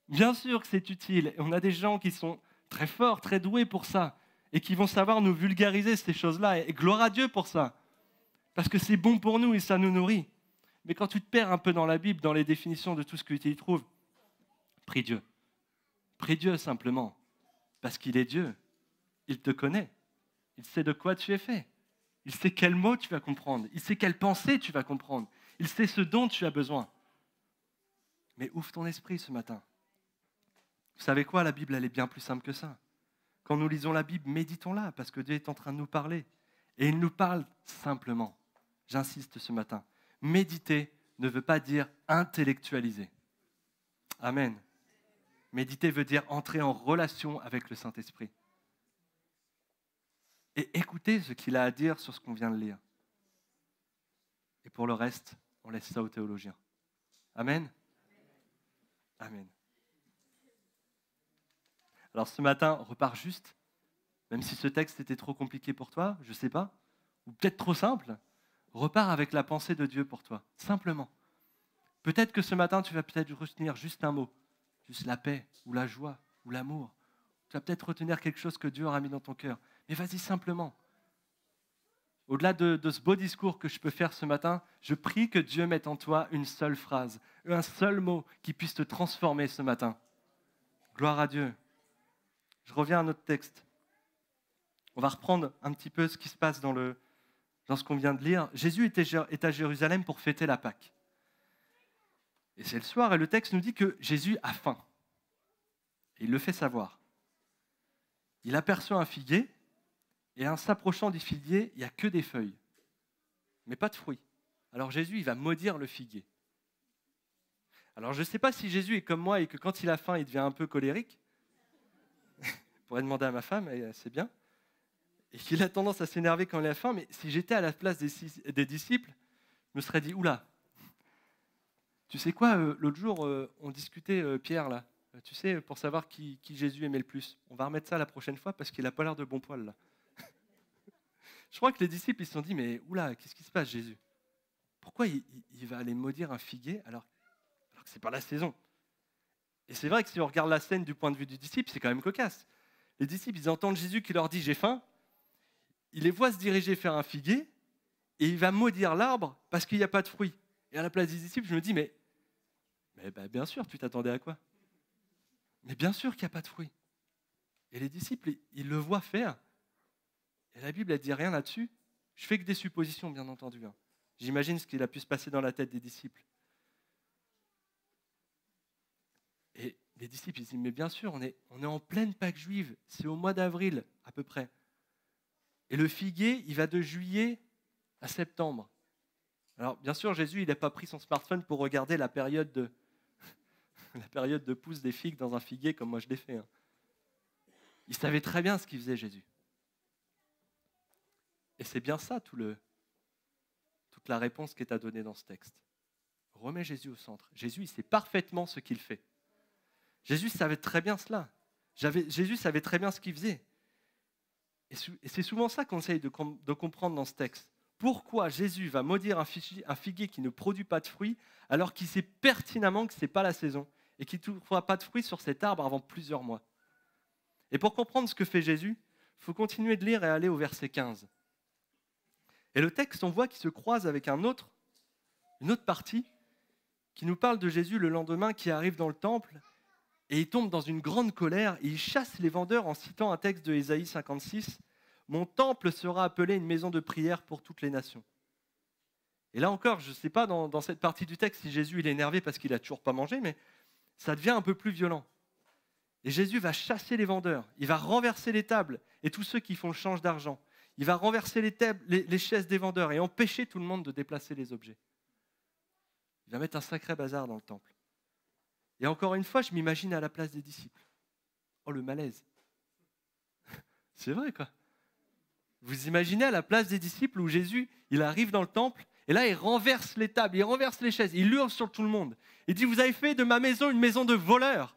Speaker 7: Bien sûr que c'est utile. On a des gens qui sont très forts, très doués pour ça, et qui vont savoir nous vulgariser ces choses-là. Et gloire à Dieu pour ça. Parce que c'est bon pour nous et ça nous nourrit. Mais quand tu te perds un peu dans la Bible, dans les définitions de tout ce que tu y trouves, prie Dieu. Prie Dieu simplement. Parce qu'il est Dieu. Il te connaît. Il sait de quoi tu es fait. Il sait quels mots tu vas comprendre. Il sait quelle pensée tu vas comprendre. Il sait ce dont tu as besoin. Mais ouvre ton esprit ce matin. Vous savez quoi? La Bible, elle est bien plus simple que ça. Quand nous lisons la Bible, méditons-la, parce que Dieu est en train de nous parler. Et il nous parle simplement. J'insiste ce matin. Méditer ne veut pas dire intellectualiser. Amen. Méditer veut dire entrer en relation avec le Saint-Esprit. Et écouter ce qu'il a à dire sur ce qu'on vient de lire. Et pour le reste, on laisse ça aux théologiens. Amen. Amen. Alors ce matin, repars juste, même si ce texte était trop compliqué pour toi, je ne sais pas, ou peut-être trop simple, repars avec la pensée de Dieu pour toi, simplement. Peut-être que ce matin, tu vas peut-être retenir juste un mot, juste la paix, ou la joie, ou l'amour. Tu vas peut-être retenir quelque chose que Dieu aura mis dans ton cœur. Mais vas-y simplement. Au-delà de ce beau discours que je peux faire ce matin, je prie que Dieu mette en toi une seule phrase, un seul mot qui puisse te transformer ce matin. Gloire à Dieu. Je reviens à notre texte. On va reprendre un petit peu ce qui se passe dans ce qu'on vient de lire. Jésus est à Jérusalem pour fêter la Pâque. Et c'est le soir, et le texte nous dit que Jésus a faim. Et il le fait savoir. Il aperçoit un figuier, Et en s'approchant du figuier, il n'y a que des feuilles, mais pas de fruits. Alors Jésus, il va maudire le figuier. Alors je ne sais pas si Jésus est comme moi et que quand il a faim, il devient un peu colérique. Je pourrais demander à ma femme, c'est bien. Et qu'il a tendance à s'énerver quand il a faim, mais si j'étais à la place des disciples, je me serais dit, oula, tu sais quoi, l'autre jour, on discutait, Pierre, là, tu sais, pour savoir qui Jésus aimait le plus. On va remettre ça la prochaine fois parce qu'il n'a pas l'air de bon poil, là. Je crois que les disciples, ils se sont dit, mais oula, qu'est-ce qui se passe, Jésus? Pourquoi il va aller maudire un figuier alors que ce n'est pas la saison? Et c'est vrai que si on regarde la scène du point de vue du disciple, c'est quand même cocasse. Les disciples, ils entendent Jésus qui leur dit, j'ai faim. Il les voit se diriger vers un figuier et il va maudire l'arbre parce qu'il n'y a pas de fruits. Et à la place des disciples, je me dis, mais bien sûr, tu t'attendais à quoi? Mais bien sûr qu'il n'y a pas de fruits. Et les disciples, ils le voient faire. Et la Bible, elle ne dit rien là-dessus. Je fais que des suppositions, bien entendu. J'imagine ce qu'il a pu se passer dans la tête des disciples. Et les disciples, ils disent, mais bien sûr, on est en pleine Pâque juive. C'est au mois d'avril, à peu près. Et le figuier, il va de juillet à septembre. Alors, bien sûr, Jésus, il n'a pas pris son smartphone pour regarder la période de pousse des figues dans un figuier comme moi je l'ai fait. Il savait très bien ce qu'il faisait, Jésus. Et c'est bien ça, toute la réponse qui est à donner dans ce texte. Remets Jésus au centre. Jésus, il sait parfaitement ce qu'il fait. Jésus savait très bien cela. Jésus savait très bien ce qu'il faisait. Et c'est souvent ça qu'on essaye de comprendre dans ce texte. Pourquoi Jésus va maudire un figuier qui ne produit pas de fruits alors qu'il sait pertinemment que ce n'est pas la saison et qu'il ne trouvera pas de fruits sur cet arbre avant plusieurs mois? Et pour comprendre ce que fait Jésus, il faut continuer de lire et aller au verset 15. Et le texte, on voit qu'il se croise avec une autre partie qui nous parle de Jésus le lendemain qui arrive dans le temple et il tombe dans une grande colère et il chasse les vendeurs en citant un texte de Ésaïe 56. « Mon temple sera appelé une maison de prière pour toutes les nations. » Et là encore, je ne sais pas dans cette partie du texte si Jésus il est énervé parce qu'il n'a toujours pas mangé, mais ça devient un peu plus violent. Et Jésus va chasser les vendeurs, il va renverser les tables et tous ceux qui font le change d'argent. Il va renverser les chaises des vendeurs et empêcher tout le monde de déplacer les objets. Il va mettre un sacré bazar dans le temple. Et encore une fois, je m'imagine à la place des disciples. Oh, le malaise. C'est vrai, quoi. Vous imaginez à la place des disciples où Jésus, il arrive dans le temple et là, il renverse les tables, il renverse les chaises, il hurle sur tout le monde. Il dit, vous avez fait de ma maison une maison de voleurs.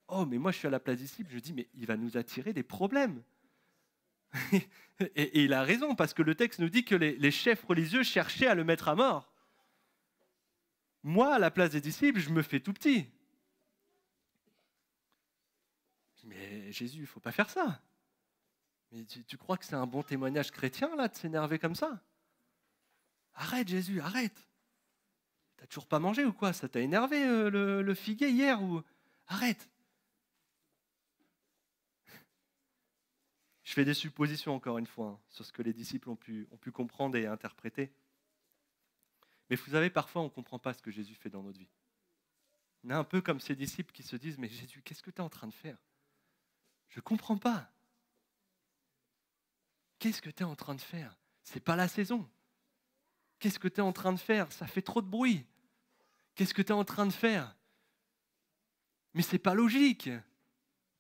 Speaker 7: Oh, mais moi, je suis à la place des disciples, je dis, mais il va nous attirer des problèmes. Et il a raison, parce que le texte nous dit que les chefs religieux cherchaient à le mettre à mort. Moi, à la place des disciples, je me fais tout petit. Mais Jésus, il ne faut pas faire ça. Mais tu crois que c'est un bon témoignage chrétien, là, de s'énerver comme ça? Arrête, Jésus, arrête. T'as toujours pas mangé ou quoi? Ça t'a énervé, le figuier, hier ou... Arrête. Je fais des suppositions, encore une fois, sur ce que les disciples ont pu comprendre et interpréter. Mais vous savez, parfois, on ne comprend pas ce que Jésus fait dans notre vie. On est un peu comme ces disciples qui se disent, mais Jésus, qu'est-ce que tu es en train de faire? Je ne comprends pas. Qu'est-ce que tu es en train de faire? Ce n'est pas la saison. Qu'est-ce que tu es en train de faire? Ça fait trop de bruit. Qu'est-ce que tu es en train de faire? Mais ce n'est pas logique.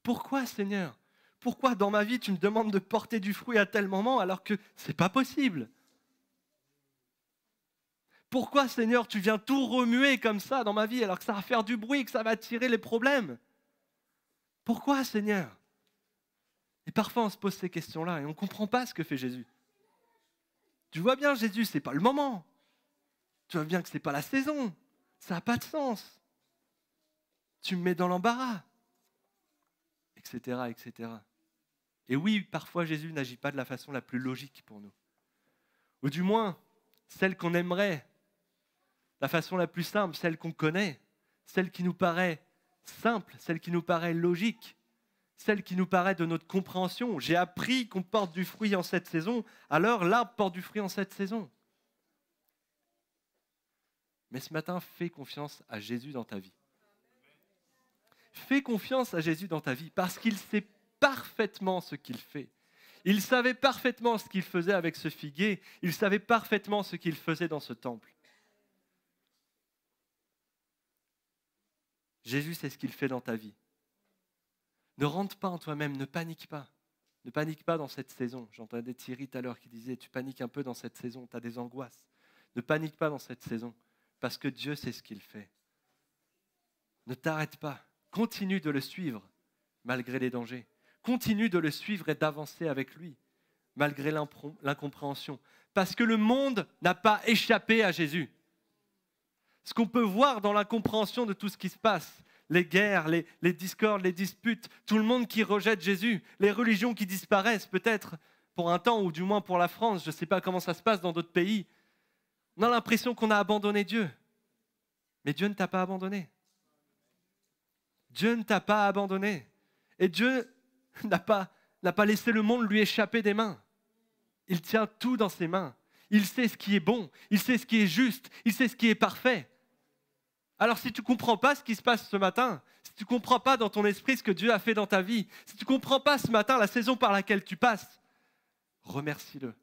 Speaker 7: Pourquoi, Seigneur? Pourquoi dans ma vie tu me demandes de porter du fruit à tel moment alors que ce n'est pas possible? Pourquoi, Seigneur, tu viens tout remuer comme ça dans ma vie alors que ça va faire du bruit et que ça va attirer les problèmes? Pourquoi, Seigneur? Et parfois on se pose ces questions-là et on ne comprend pas ce que fait Jésus. Tu vois bien, Jésus, ce n'est pas le moment. Tu vois bien que ce n'est pas la saison. Ça n'a pas de sens. Tu me mets dans l'embarras. Etc., etc. Et oui, parfois Jésus n'agit pas de la façon la plus logique pour nous. Ou du moins, celle qu'on aimerait, la façon la plus simple, celle qu'on connaît, celle qui nous paraît simple, celle qui nous paraît logique, celle qui nous paraît de notre compréhension. J'ai appris qu'on porte du fruit en cette saison, alors l'arbre porte du fruit en cette saison. Mais ce matin, fais confiance à Jésus dans ta vie. Fais confiance à Jésus dans ta vie parce qu'il sait parfaitement ce qu'il fait. Il savait parfaitement ce qu'il faisait avec ce figuier. Il savait parfaitement ce qu'il faisait dans ce temple. Jésus sait ce qu'il fait dans ta vie. Ne rentre pas en toi-même, ne panique pas. Ne panique pas dans cette saison. J'entendais Thierry tout à l'heure qui disait « Tu paniques un peu dans cette saison, tu as des angoisses. » Ne panique pas dans cette saison, parce que Dieu sait ce qu'il fait. Ne t'arrête pas. Continue de le suivre, malgré les dangers. Continue de le suivre et d'avancer avec lui, malgré l'incompréhension. Parce que le monde n'a pas échappé à Jésus. Ce qu'on peut voir dans l'incompréhension de tout ce qui se passe, les guerres, les discordes, les disputes, tout le monde qui rejette Jésus, les religions qui disparaissent peut-être pour un temps, ou du moins pour la France, je ne sais pas comment ça se passe dans d'autres pays. On a l'impression qu'on a abandonné Dieu. Mais Dieu ne t'a pas abandonné. Dieu ne t'a pas abandonné. Et Dieu n'a pas laissé le monde lui échapper des mains. Il tient tout dans ses mains. Il sait ce qui est bon, il sait ce qui est juste, il sait ce qui est parfait. Alors si tu ne comprends pas ce qui se passe ce matin, si tu ne comprends pas dans ton esprit ce que Dieu a fait dans ta vie, si tu ne comprends pas ce matin la saison par laquelle tu passes, remercie-le.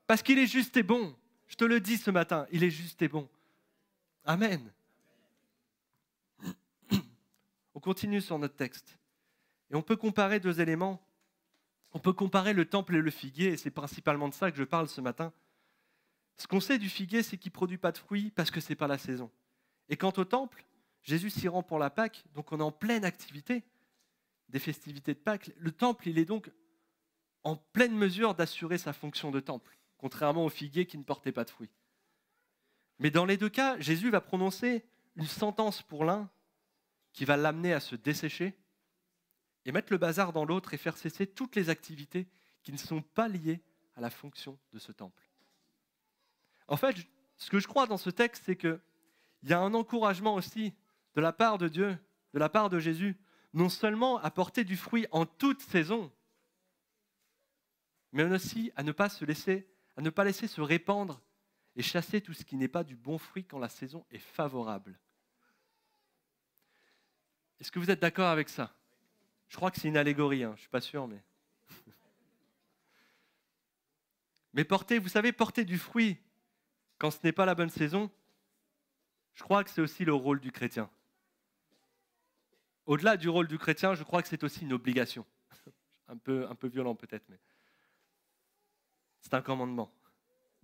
Speaker 7: Parce qu'il est juste et bon. Je te le dis ce matin, il est juste et bon. Amen. On continue sur notre texte. Et on peut comparer deux éléments. On peut comparer le temple et le figuier, et c'est principalement de ça que je parle ce matin. Ce qu'on sait du figuier, c'est qu'il ne produit pas de fruits parce que ce n'est pas la saison. Et quant au temple, Jésus s'y rend pour la Pâque, donc on est en pleine activité des festivités de Pâques. Le temple, il est donc en pleine mesure d'assurer sa fonction de temple, contrairement au figuier qui ne portait pas de fruits. Mais dans les deux cas, Jésus va prononcer une sentence pour l'un qui va l'amener à se dessécher et mettre le bazar dans l'autre et faire cesser toutes les activités qui ne sont pas liées à la fonction de ce temple. En fait, ce que je crois dans ce texte, c'est qu'il y a un encouragement aussi de la part de Dieu, de la part de Jésus, non seulement à porter du fruit en toute saison, mais aussi à ne pas laisser se répandre et chasser tout ce qui n'est pas du bon fruit quand la saison est favorable. Est-ce que vous êtes d'accord avec ça ? Je crois que c'est une allégorie, je ne suis pas sûr, mais... Mais porter du fruit quand ce n'est pas la bonne saison, je crois que c'est aussi le rôle du chrétien. Au-delà du rôle du chrétien, je crois que c'est aussi une obligation. Un peu violent peut-être, mais c'est un commandement.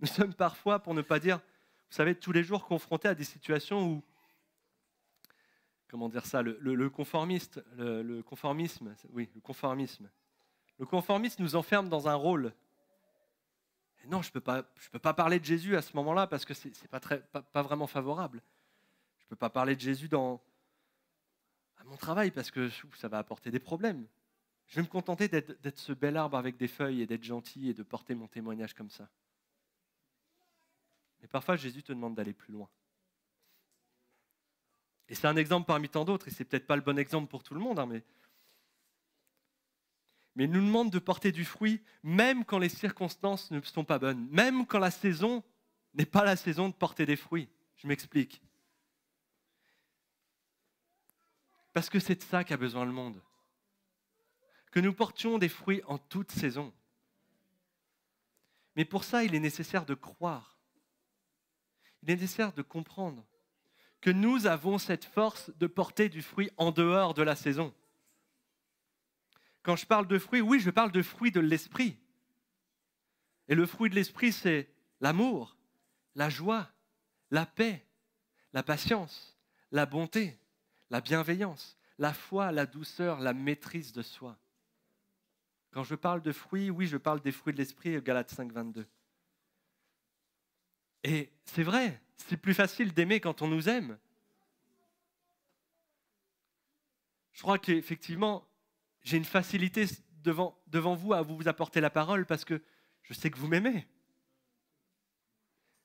Speaker 7: Nous sommes parfois, pour ne pas dire, vous savez, tous les jours confrontés à des situations où, comment dire ça, le conformisme. Le conformisme nous enferme dans un rôle. Et non, je peux pas parler de Jésus à ce moment-là parce que c'est pas vraiment favorable. Je peux pas parler de Jésus à mon travail parce que ça va apporter des problèmes. Je vais me contenter d'être ce bel arbre avec des feuilles et d'être gentil et de porter mon témoignage comme ça. Mais parfois, Jésus te demande d'aller plus loin. Et c'est un exemple parmi tant d'autres, et c'est peut-être pas le bon exemple pour tout le monde, mais il nous demande de porter du fruit, même quand les circonstances ne sont pas bonnes, même quand la saison n'est pas la saison de porter des fruits. Je m'explique. Parce que c'est de ça qu'a besoin le monde. Que nous portions des fruits en toute saison. Mais pour ça, il est nécessaire de croire. Il est nécessaire de comprendre que nous avons cette force de porter du fruit en dehors de la saison. Quand je parle de fruits, oui, je parle de fruits de l'esprit. Et le fruit de l'esprit, c'est l'amour, la joie, la paix, la patience, la bonté, la bienveillance, la foi, la douceur, la maîtrise de soi. Quand je parle de fruits, oui, je parle des fruits de l'esprit, Galates 5, 22. Et c'est vrai, c'est plus facile d'aimer quand on nous aime. Je crois qu'effectivement, j'ai une facilité devant vous à vous apporter la parole parce que je sais que vous m'aimez.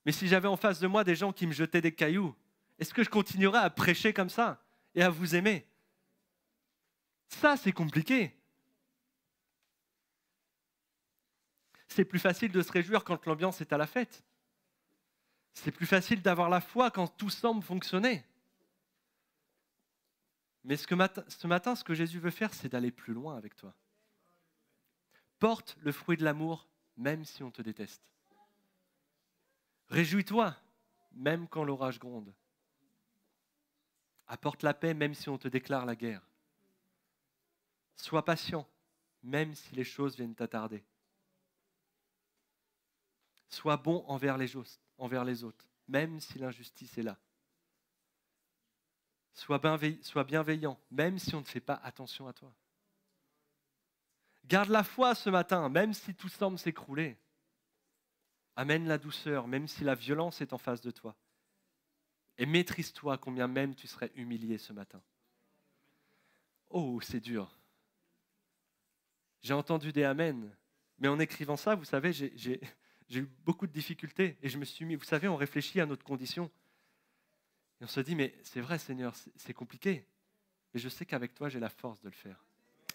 Speaker 7: Mais si j'avais en face de moi des gens qui me jetaient des cailloux, est-ce que je continuerais à prêcher comme ça et à vous aimer ? Ça, c'est compliqué. C'est plus facile de se réjouir quand l'ambiance est à la fête. C'est plus facile d'avoir la foi quand tout semble fonctionner. Mais ce matin, ce que Jésus veut faire, c'est d'aller plus loin avec toi. Porte le fruit de l'amour, même si on te déteste. Réjouis-toi, même quand l'orage gronde. Apporte la paix, même si on te déclare la guerre. Sois patient, même si les choses viennent t'attarder. Sois bon envers les autres, même si l'injustice est là. Sois bienveillant, même si on ne fait pas attention à toi. Garde la foi ce matin, même si tout semble s'écrouler. Amène la douceur, même si la violence est en face de toi. Et maîtrise-toi, combien même tu serais humilié ce matin. Oh, c'est dur. J'ai entendu des amen, mais en écrivant ça, vous savez, j'ai eu beaucoup de difficultés. Et je me suis mis, vous savez, on réfléchit à notre condition. Et on se dit, mais c'est vrai Seigneur, c'est compliqué. Mais je sais qu'avec toi, j'ai la force de le faire.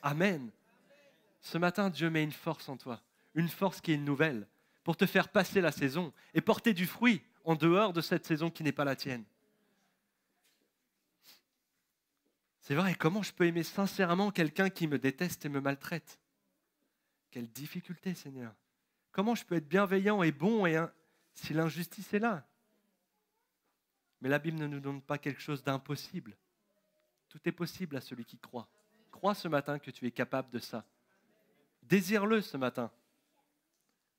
Speaker 7: Amen. Ce matin, Dieu met une force en toi. Une force qui est nouvelle, pour te faire passer la saison et porter du fruit en dehors de cette saison qui n'est pas la tienne. C'est vrai, comment je peux aimer sincèrement quelqu'un qui me déteste et me maltraite? Quelle difficulté, Seigneur. Comment je peux être bienveillant et bon si l'injustice est là? Mais la Bible ne nous donne pas quelque chose d'impossible. Tout est possible à celui qui croit. Crois ce matin que tu es capable de ça. Désire-le ce matin.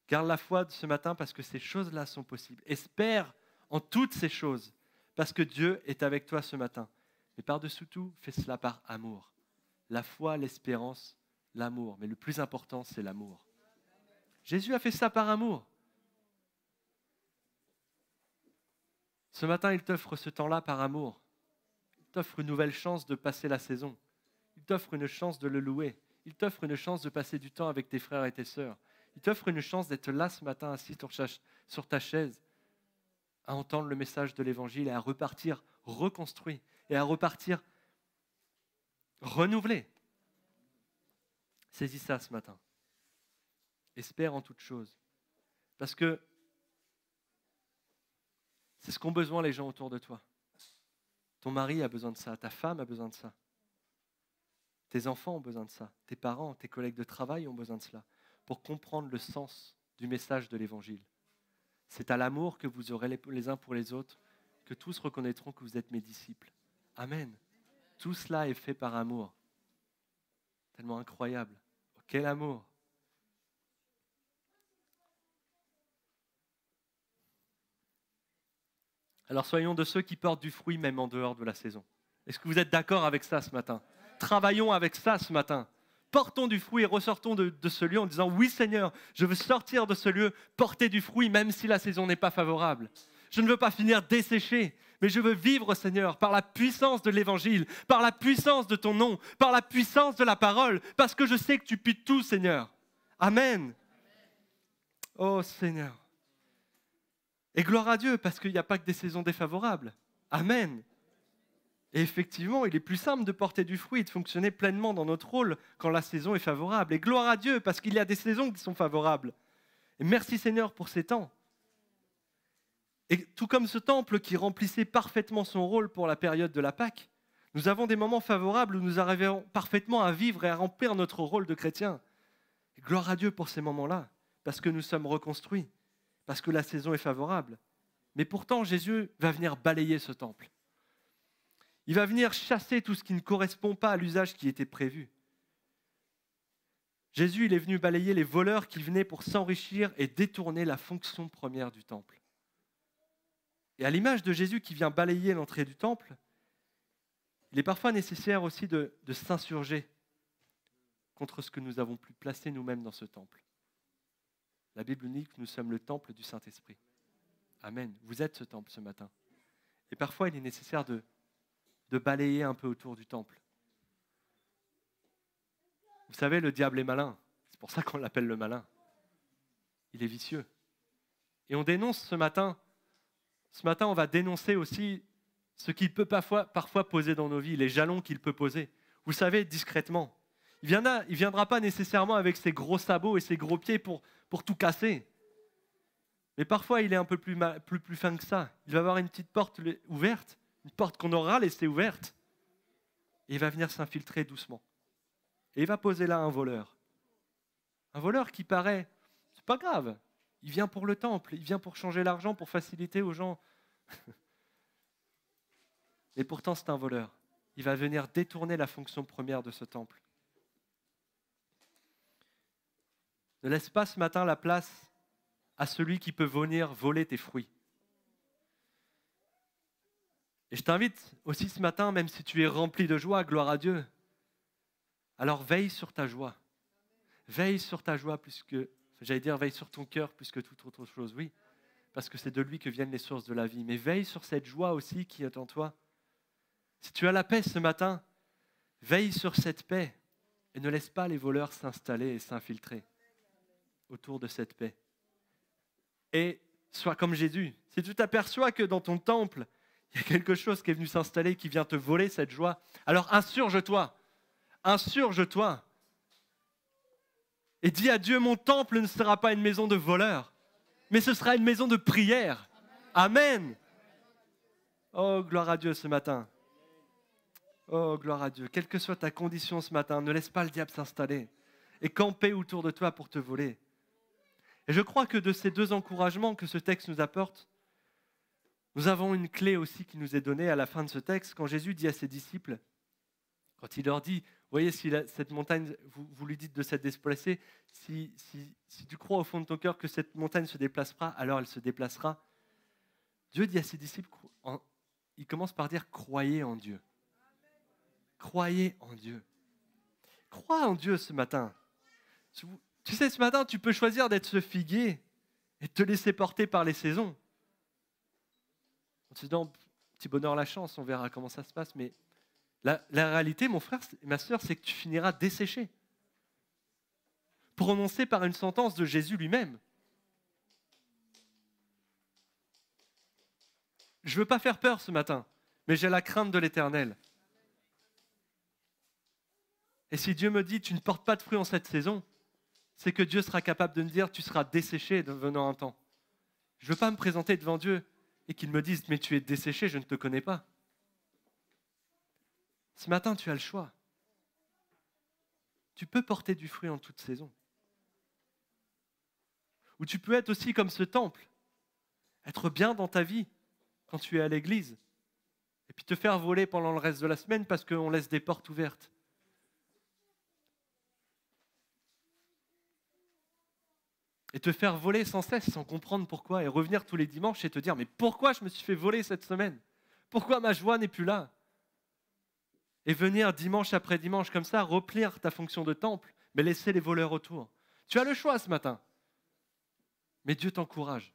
Speaker 7: Garde la foi de ce matin parce que ces choses-là sont possibles. Espère en toutes ces choses parce que Dieu est avec toi ce matin. Mais par-dessus tout, fais cela par amour. La foi, l'espérance, l'amour. Mais le plus important, c'est l'amour. Jésus a fait ça par amour. Ce matin, il t'offre ce temps-là par amour. Il t'offre une nouvelle chance de passer la saison. Il t'offre une chance de le louer. Il t'offre une chance de passer du temps avec tes frères et tes sœurs. Il t'offre une chance d'être là ce matin, assis sur ta chaise, à entendre le message de l'Évangile et à repartir reconstruit et à repartir renouvelé. Saisis ça ce matin. Espère en toutes choses. Parce que c'est ce qu'ont besoin les gens autour de toi. Ton mari a besoin de ça, ta femme a besoin de ça. Tes enfants ont besoin de ça, tes parents, tes collègues de travail ont besoin de cela, pour comprendre le sens du message de l'Évangile. C'est à l'amour que vous aurez les uns pour les autres, que tous reconnaîtront que vous êtes mes disciples. Amen. Tout cela est fait par amour. Tellement incroyable. Oh, quel amour! Alors soyons de ceux qui portent du fruit même en dehors de la saison. Est-ce que vous êtes d'accord avec ça ce matin? Travaillons avec ça ce matin. Portons du fruit et ressortons de ce lieu en disant « Oui Seigneur, je veux sortir de ce lieu, porter du fruit même si la saison n'est pas favorable. Je ne veux pas finir desséché, mais je veux vivre Seigneur par la puissance de l'Évangile, par la puissance de ton nom, par la puissance de la parole, parce que je sais que tu puis tout Seigneur. Amen. Oh Seigneur. Et gloire à Dieu parce qu'il n'y a pas que des saisons défavorables. Amen. Et effectivement, il est plus simple de porter du fruit et de fonctionner pleinement dans notre rôle quand la saison est favorable. Et gloire à Dieu, parce qu'il y a des saisons qui sont favorables. Et merci Seigneur pour ces temps. Et tout comme ce temple qui remplissait parfaitement son rôle pour la période de la Pâque, nous avons des moments favorables où nous arrivons parfaitement à vivre et à remplir notre rôle de chrétien. Et gloire à Dieu pour ces moments-là, parce que nous sommes reconstruits, parce que la saison est favorable. Mais pourtant, Jésus va venir balayer ce temple. Il va venir chasser tout ce qui ne correspond pas à l'usage qui était prévu. Jésus, il est venu balayer les voleurs qui venaient pour s'enrichir et détourner la fonction première du temple. Et à l'image de Jésus qui vient balayer l'entrée du temple, il est parfois nécessaire aussi de s'insurger contre ce que nous avons pu placer nous-mêmes dans ce temple. La Bible dit que nous sommes le temple du Saint-Esprit. Amen. Vous êtes ce temple ce matin. Et parfois, il est nécessaire de balayer un peu autour du temple. Vous savez, le diable est malin. C'est pour ça qu'on l'appelle le malin. Il est vicieux. Et on dénonce ce matin, on va dénoncer aussi ce qu'il peut parfois poser dans nos vies, les jalons qu'il peut poser. Vous savez, discrètement. Il ne viendra pas nécessairement avec ses gros sabots et ses gros pieds pour tout casser. Mais parfois, il est un peu plus fin que ça. Il va avoir une petite porte ouverte, une porte qu'on aura laissée ouverte, et il va venir s'infiltrer doucement. Et il va poser là un voleur Un voleur qui paraît, c'est pas grave, il vient pour le temple, il vient pour changer l'argent, pour faciliter aux gens. Et pourtant, c'est un voleur. Il va venir détourner la fonction première de ce temple. Ne laisse pas ce matin la place à celui qui peut venir voler tes fruits. Et je t'invite aussi ce matin, même si tu es rempli de joie, gloire à Dieu, alors veille sur ta joie. Veille sur ta joie plus que, j'allais dire veille sur ton cœur plus que toute autre chose, oui, parce que c'est de lui que viennent les sources de la vie. Mais veille sur cette joie aussi qui est en toi. Si tu as la paix ce matin, veille sur cette paix et ne laisse pas les voleurs s'installer et s'infiltrer autour de cette paix. Et sois comme Jésus. Si tu t'aperçois que dans ton temple, il y a quelque chose qui est venu s'installer, qui vient te voler cette joie, alors insurge-toi. Insurge-toi. Et dis à Dieu, mon temple ne sera pas une maison de voleurs, mais ce sera une maison de prière. Amen. Oh, gloire à Dieu ce matin. Oh, gloire à Dieu. Quelle que soit ta condition ce matin, ne laisse pas le diable s'installer et camper autour de toi pour te voler. Et je crois que de ces deux encouragements que ce texte nous apporte, nous avons une clé aussi qui nous est donnée à la fin de ce texte, quand Jésus dit à ses disciples, quand il leur dit, voyez, si cette montagne, vous lui dites de s'être déplacée, si tu crois au fond de ton cœur que cette montagne se déplacera, alors elle se déplacera. Dieu dit à ses disciples, il commence par dire, croyez en Dieu. Croyez en Dieu. Crois en Dieu ce matin. Tu sais, ce matin, tu peux choisir d'être ce figuier et te laisser porter par les saisons. En te disant, petit bonheur la chance, on verra comment ça se passe. Mais la réalité, mon frère et ma sœur, c'est que tu finiras desséché. Prononcé par une sentence de Jésus lui-même. Je ne veux pas faire peur ce matin, mais j'ai la crainte de l'Éternel. Et si Dieu me dit, tu ne portes pas de fruits en cette saison, c'est que Dieu sera capable de me dire, tu seras desséché devenant un temps. Je ne veux pas me présenter devant Dieu et qu'il me dise, mais tu es desséché, je ne te connais pas. Ce matin, tu as le choix. Tu peux porter du fruit en toute saison. Ou tu peux être aussi comme ce temple, être bien dans ta vie quand tu es à l'église, et puis te faire voler pendant le reste de la semaine parce qu'on laisse des portes ouvertes. Et te faire voler sans cesse, sans comprendre pourquoi, et revenir tous les dimanches et te dire, mais pourquoi je me suis fait voler cette semaine? Pourquoi ma joie n'est plus là? Et venir dimanche après dimanche comme ça, remplir ta fonction de temple, mais laisser les voleurs autour. Tu as le choix ce matin. Mais Dieu t'encourage.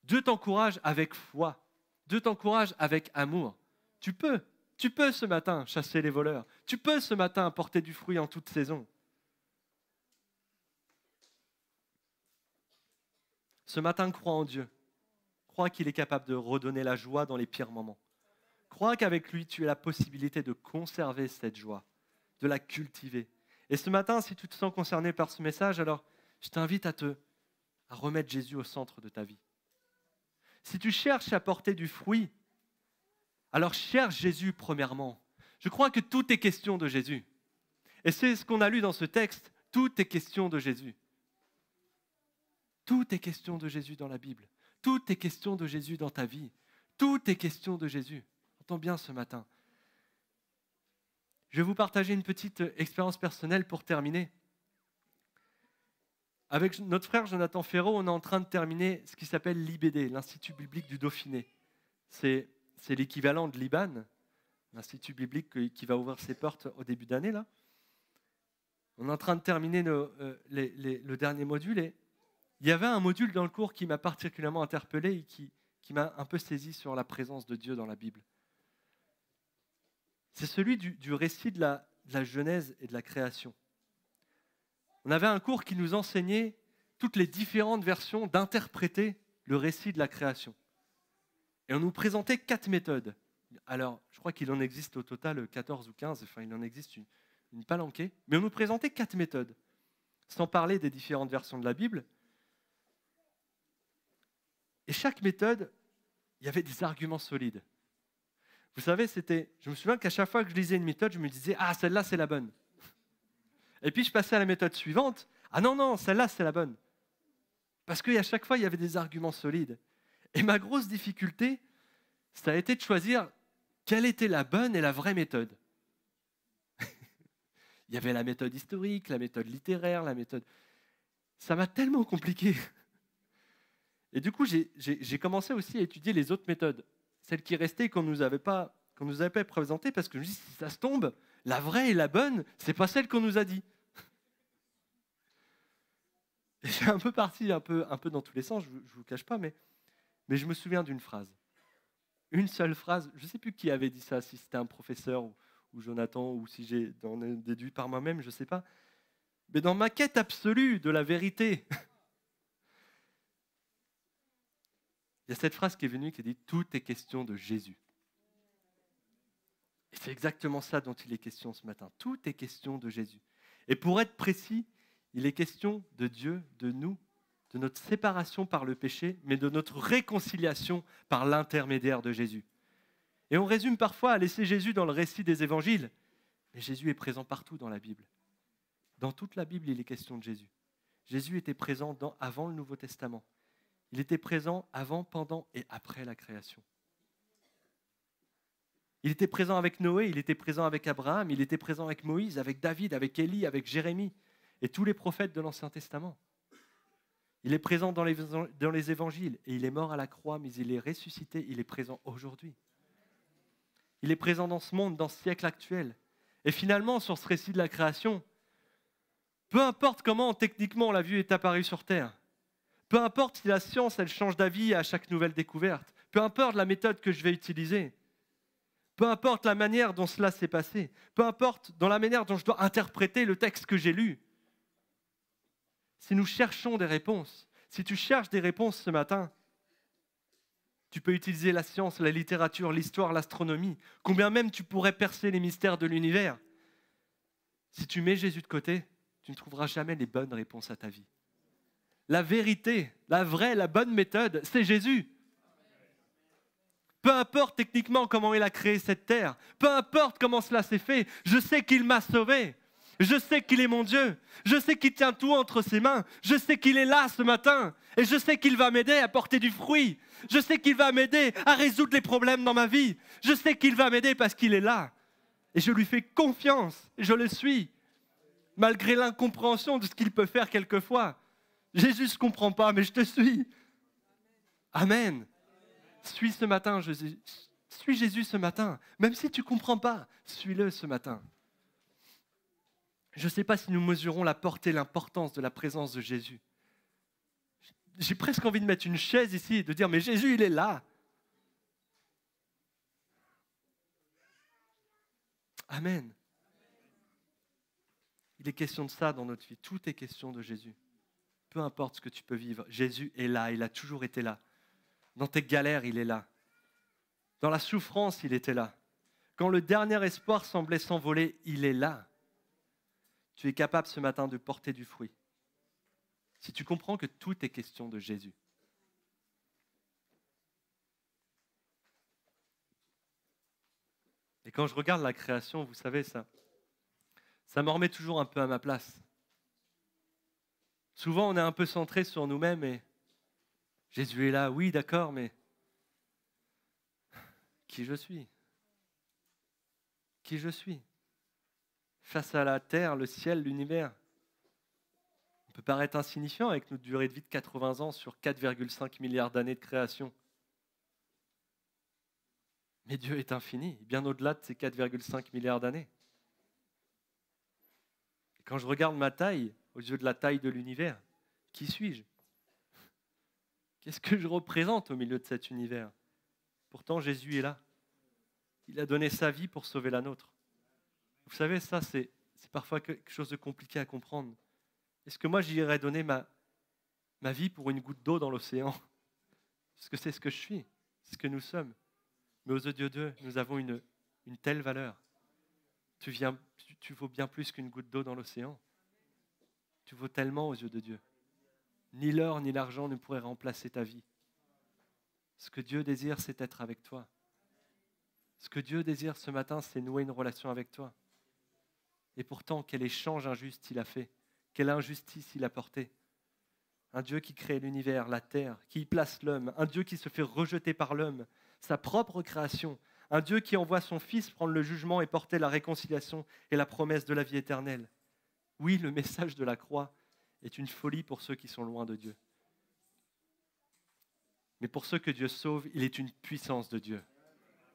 Speaker 7: Dieu t'encourage avec foi. Dieu t'encourage avec amour. Tu peux ce matin chasser les voleurs. Tu peux ce matin apporter du fruit en toute saison. Ce matin, crois en Dieu. Crois qu'il est capable de redonner la joie dans les pires moments. Crois qu'avec lui, tu as la possibilité de conserver cette joie, de la cultiver. Et ce matin, si tu te sens concerné par ce message, alors je t'invite à remettre Jésus au centre de ta vie. Si tu cherches à porter du fruit, alors cherche Jésus premièrement. Je crois que tout est question de Jésus. Et c'est ce qu'on a lu dans ce texte. Tout est question de Jésus. Tout est question de Jésus dans la Bible. Tout est question de Jésus dans ta vie. Tout est question de Jésus. Entends bien ce matin. Je vais vous partager une petite expérience personnelle pour terminer. Avec notre frère Jonathan Ferraud, on est en train de terminer ce qui s'appelle l'IBD, l'Institut biblique du Dauphiné. C'est l'équivalent de l'IBAN, l'Institut biblique qui va ouvrir ses portes au début d'année. Là. On est en train de terminer le dernier module et il y avait un module dans le cours qui m'a particulièrement interpellé et qui m'a un peu saisi sur la présence de Dieu dans la Bible. C'est celui du récit de la Genèse et de la création. On avait un cours qui nous enseignait toutes les différentes versions d'interpréter le récit de la création. Et on nous présentait 4 méthodes. Alors, je crois qu'il en existe au total 14 ou 15, enfin il en existe une palanquée, mais on nous présentait 4 méthodes, sans parler des différentes versions de la Bible. Et chaque méthode, il y avait des arguments solides. Vous savez, je me souviens qu'à chaque fois que je lisais une méthode, je me disais « Ah, celle-là, c'est la bonne ». Et puis je passais à la méthode suivante. « Ah non, non, celle-là, c'est la bonne. Parce qu'à chaque fois, il y avait des arguments solides. Et ma grosse difficulté, ça a été de choisir quelle était la bonne et la vraie méthode. Il y avait la méthode historique, la méthode littéraire, la méthode... Ça m'a tellement compliqué. Et du coup, j'ai commencé aussi à étudier les autres méthodes, celles qui restaient qu'on nous avait pas présentées, parce que je me dis, si ça se tombe, la vraie et la bonne, c'est pas celle qu'on nous a dit. Et j'ai un peu parti un peu dans tous les sens, je ne vous cache pas, mais je me souviens d'une phrase. Une seule phrase, je ne sais plus qui avait dit ça, si c'était un professeur ou Jonathan, ou si j'ai déduit par moi-même, je ne sais pas. Mais dans ma quête absolue de la vérité, il y a cette phrase qui est venue qui dit « Tout est question de Jésus ». Et c'est exactement ça dont il est question ce matin. Tout est question de Jésus. Et pour être précis, il est question de Dieu, de nous, de notre séparation par le péché, mais de notre réconciliation par l'intermédiaire de Jésus. Et on résume parfois à laisser Jésus dans le récit des évangiles, mais Jésus est présent partout dans la Bible. Dans toute la Bible, il est question de Jésus. Jésus était présent avant le Nouveau Testament. Il était présent avant, pendant et après la création. Il était présent avec Noé, il était présent avec Abraham, il était présent avec Moïse, avec David, avec Élie, avec Jérémie et tous les prophètes de l'Ancien Testament. Il est présent dans les évangiles et il est mort à la croix, mais il est ressuscité, il est présent aujourd'hui. Il est présent dans ce monde, dans ce siècle actuel. Et finalement, sur ce récit de la création, peu importe comment techniquement la vie est apparue sur Terre, peu importe si la science elle change d'avis à chaque nouvelle découverte, peu importe la méthode que je vais utiliser, peu importe la manière dont cela s'est passé, peu importe dans la manière dont je dois interpréter le texte que j'ai lu, si nous cherchons des réponses, si tu cherches des réponses ce matin, tu peux utiliser la science, la littérature, l'histoire, l'astronomie, combien même tu pourrais percer les mystères de l'univers. Si tu mets Jésus de côté, tu ne trouveras jamais les bonnes réponses à ta vie. La vérité, la vraie, la bonne méthode, c'est Jésus. Peu importe techniquement comment il a créé cette terre, peu importe comment cela s'est fait, je sais qu'il m'a sauvé. Je sais qu'il est mon Dieu. Je sais qu'il tient tout entre ses mains. Je sais qu'il est là ce matin. Et je sais qu'il va m'aider à porter du fruit. Je sais qu'il va m'aider à résoudre les problèmes dans ma vie. Je sais qu'il va m'aider parce qu'il est là. Et je lui fais confiance. Et je le suis. Malgré l'incompréhension de ce qu'il peut faire quelquefois. Jésus ne comprend pas, mais je te suis. Amen. Suis ce matin, Jésus. Suis Jésus ce matin. Même si tu ne comprends pas, suis-le ce matin. Je ne sais pas si nous mesurons la portée, l'importance de la présence de Jésus. J'ai presque envie de mettre une chaise ici et de dire, mais Jésus, il est là. Amen. Il est question de ça dans notre vie. Tout est question de Jésus. Peu importe ce que tu peux vivre, Jésus est là, il a toujours été là. Dans tes galères, il est là. Dans la souffrance, il était là. Quand le dernier espoir semblait s'envoler, il est là. Tu es capable ce matin de porter du fruit. Si tu comprends que tout est question de Jésus. Et quand je regarde la création, vous savez, ça me remet toujours un peu à ma place. Souvent, on est un peu centré sur nous-mêmes et Jésus est là, oui, d'accord, mais qui je suis? Qui je suis? Face à la terre, le ciel, l'univers. On peut paraître insignifiant avec notre durée de vie de 80 ans sur 4,5 milliards d'années de création. Mais Dieu est infini, bien au-delà de ces 4,5 milliards d'années. Et quand je regarde ma taille, aux yeux de la taille de l'univers, qui suis-je? Qu'est-ce que je représente au milieu de cet univers? Pourtant, Jésus est là. Il a donné sa vie pour sauver la nôtre. Vous savez, ça, c'est parfois quelque chose de compliqué à comprendre. Est-ce que moi, j'irais donner ma vie pour une goutte d'eau dans l'océan? Parce que c'est ce que je suis, c'est ce que nous sommes. Mais aux yeux de Dieu, nous avons une telle valeur. Tu vaux bien plus qu'une goutte d'eau dans l'océan. Tu vaux tellement aux yeux de Dieu. Ni l'or ni l'argent ne pourraient remplacer ta vie. Ce que Dieu désire, c'est être avec toi. Ce que Dieu désire ce matin, c'est nouer une relation avec toi. Et pourtant, quel échange injuste il a fait. quelle injustice il a portée. Un Dieu qui crée l'univers, la terre, qui y place l'homme, un Dieu qui se fait rejeter par l'homme, sa propre création, un Dieu qui envoie son Fils prendre le jugement et porter la réconciliation et la promesse de la vie éternelle. Oui, le message de la croix est une folie pour ceux qui sont loin de Dieu. Mais pour ceux que Dieu sauve, il est une puissance de Dieu.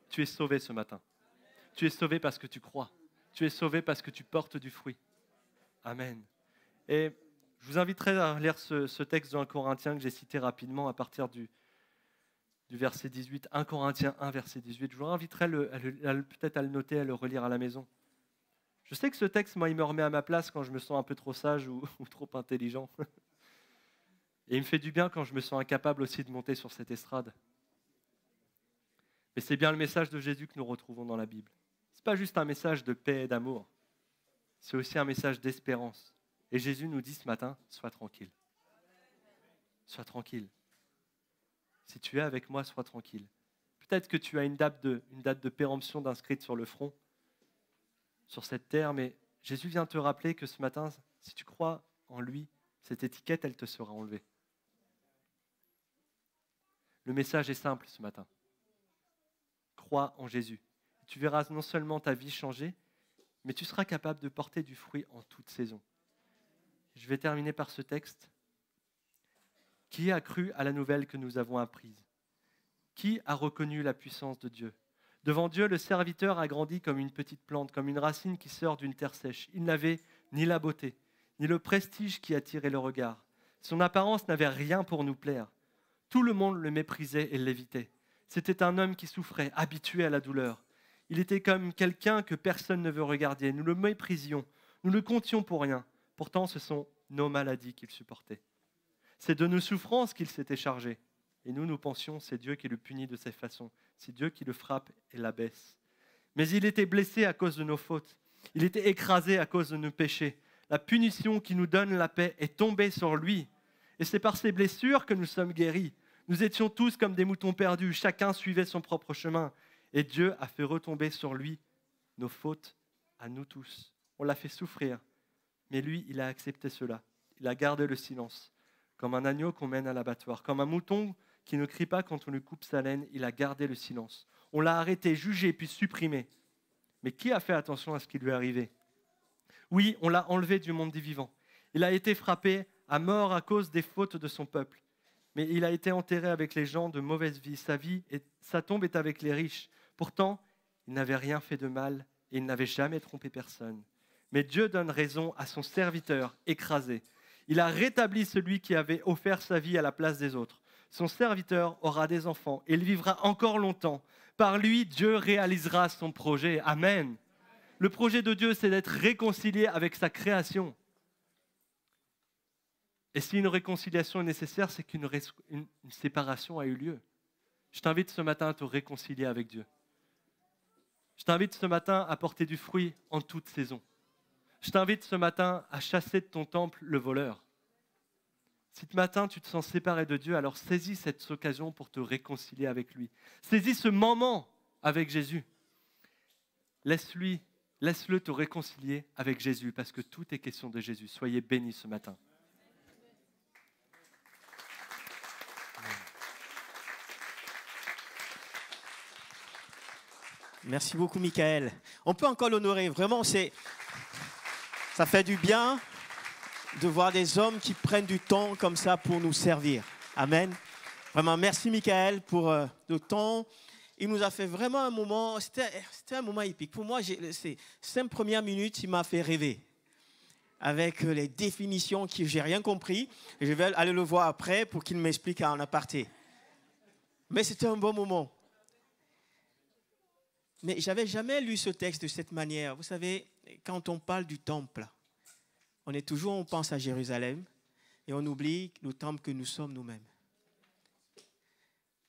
Speaker 7: Tu es sauvé ce matin. Tu es sauvé parce que tu crois. Tu es sauvé parce que tu portes du fruit. Amen. Et je vous inviterai à lire ce texte de 1 Corinthiens que j'ai cité rapidement à partir du verset 18. 1 Corinthiens 1, verset 18. Je vous inviterai peut-être à le noter, à le relire à la maison. Je sais que ce texte, moi, il me remet à ma place quand je me sens un peu trop sage ou trop intelligent. Et il me fait du bien quand je me sens incapable aussi de monter sur cette estrade. Mais c'est bien le message de Jésus que nous retrouvons dans la Bible. Ce n'est pas juste un message de paix et d'amour. C'est aussi un message d'espérance. Et Jésus nous dit ce matin, sois tranquille. Sois tranquille. Si tu es avec moi, sois tranquille. Peut-être que tu as une date de péremption d'inscrite sur le front, sur cette terre, mais Jésus vient te rappeler que ce matin, si tu crois en lui, cette étiquette, elle te sera enlevée. Le message est simple ce matin. Crois en Jésus. Tu verras non seulement ta vie changer, mais tu seras capable de porter du fruit en toute saison. Je vais terminer par ce texte. Qui a cru à la nouvelle que nous avons apprise? Qui a reconnu la puissance de Dieu? Devant Dieu, le serviteur a grandi comme une petite plante, comme une racine qui sort d'une terre sèche. Il n'avait ni la beauté, ni le prestige qui attirait le regard. Son apparence n'avait rien pour nous plaire. Tout le monde le méprisait et l'évitait. C'était un homme qui souffrait, habitué à la douleur. Il était comme quelqu'un que personne ne veut regarder. Nous le méprisions, nous le comptions pour rien. Pourtant, ce sont nos maladies qu'il supportait. C'est de nos souffrances qu'il s'était chargé. Et nous pensions, c'est Dieu qui le punit de cette façon. C'est Dieu qui le frappe et l'abaisse. Mais il était blessé à cause de nos fautes. Il était écrasé à cause de nos péchés. La punition qui nous donne la paix est tombée sur lui. Et c'est par ces blessures que nous sommes guéris. Nous étions tous comme des moutons perdus. Chacun suivait son propre chemin. Et Dieu a fait retomber sur lui nos fautes à nous tous. On l'a fait souffrir. Mais lui, il a accepté cela. Il a gardé le silence. Comme un agneau qu'on mène à l'abattoir. Comme un mouton qui ne crie pas quand on lui coupe sa laine, il a gardé le silence. On l'a arrêté, jugé, puis supprimé. Mais qui a fait attention à ce qui lui est arrivé? Oui, on l'a enlevé du monde des vivants. Il a été frappé à mort à cause des fautes de son peuple. Mais il a été enterré avec les gens de mauvaise vie. Sa tombe est avec les riches. Pourtant, il n'avait rien fait de mal et il n'avait jamais trompé personne. Mais Dieu donne raison à son serviteur écrasé. Il a rétabli celui qui avait offert sa vie à la place des autres. Son serviteur aura des enfants et il vivra encore longtemps. Par lui, Dieu réalisera son projet. Amen. Le projet de Dieu, c'est d'être réconcilié avec sa création. Et si une réconciliation est nécessaire, c'est qu'une séparation a eu lieu. Je t'invite ce matin à te réconcilier avec Dieu. Je t'invite ce matin à porter du fruit en toute saison. Je t'invite ce matin à chasser de ton temple le voleur. Si ce matin tu te sens séparé de Dieu, alors saisis cette occasion pour te réconcilier avec lui. Saisis ce moment avec Jésus. Laisse-le te réconcilier avec Jésus, parce que tout est question de Jésus. Soyez bénis ce matin.
Speaker 4: Merci beaucoup, Michael. On peut encore l'honorer. Vraiment, ça fait du bien de voir des hommes qui prennent du temps comme ça pour nous servir. Amen. Vraiment, merci, Michael, pour le temps. Il nous a fait vraiment un moment, c'était un moment épique. Pour moi, ces 5 premières minutes, il m'a fait rêver. Avec les définitions que je n'ai rien compris. Je vais aller le voir après pour qu'il m'explique en aparté. Mais c'était un bon moment. Mais je n'avais jamais lu ce texte de cette manière. Vous savez, quand on parle du temple, on pense à Jérusalem et on oublie le temple que nous sommes nous-mêmes.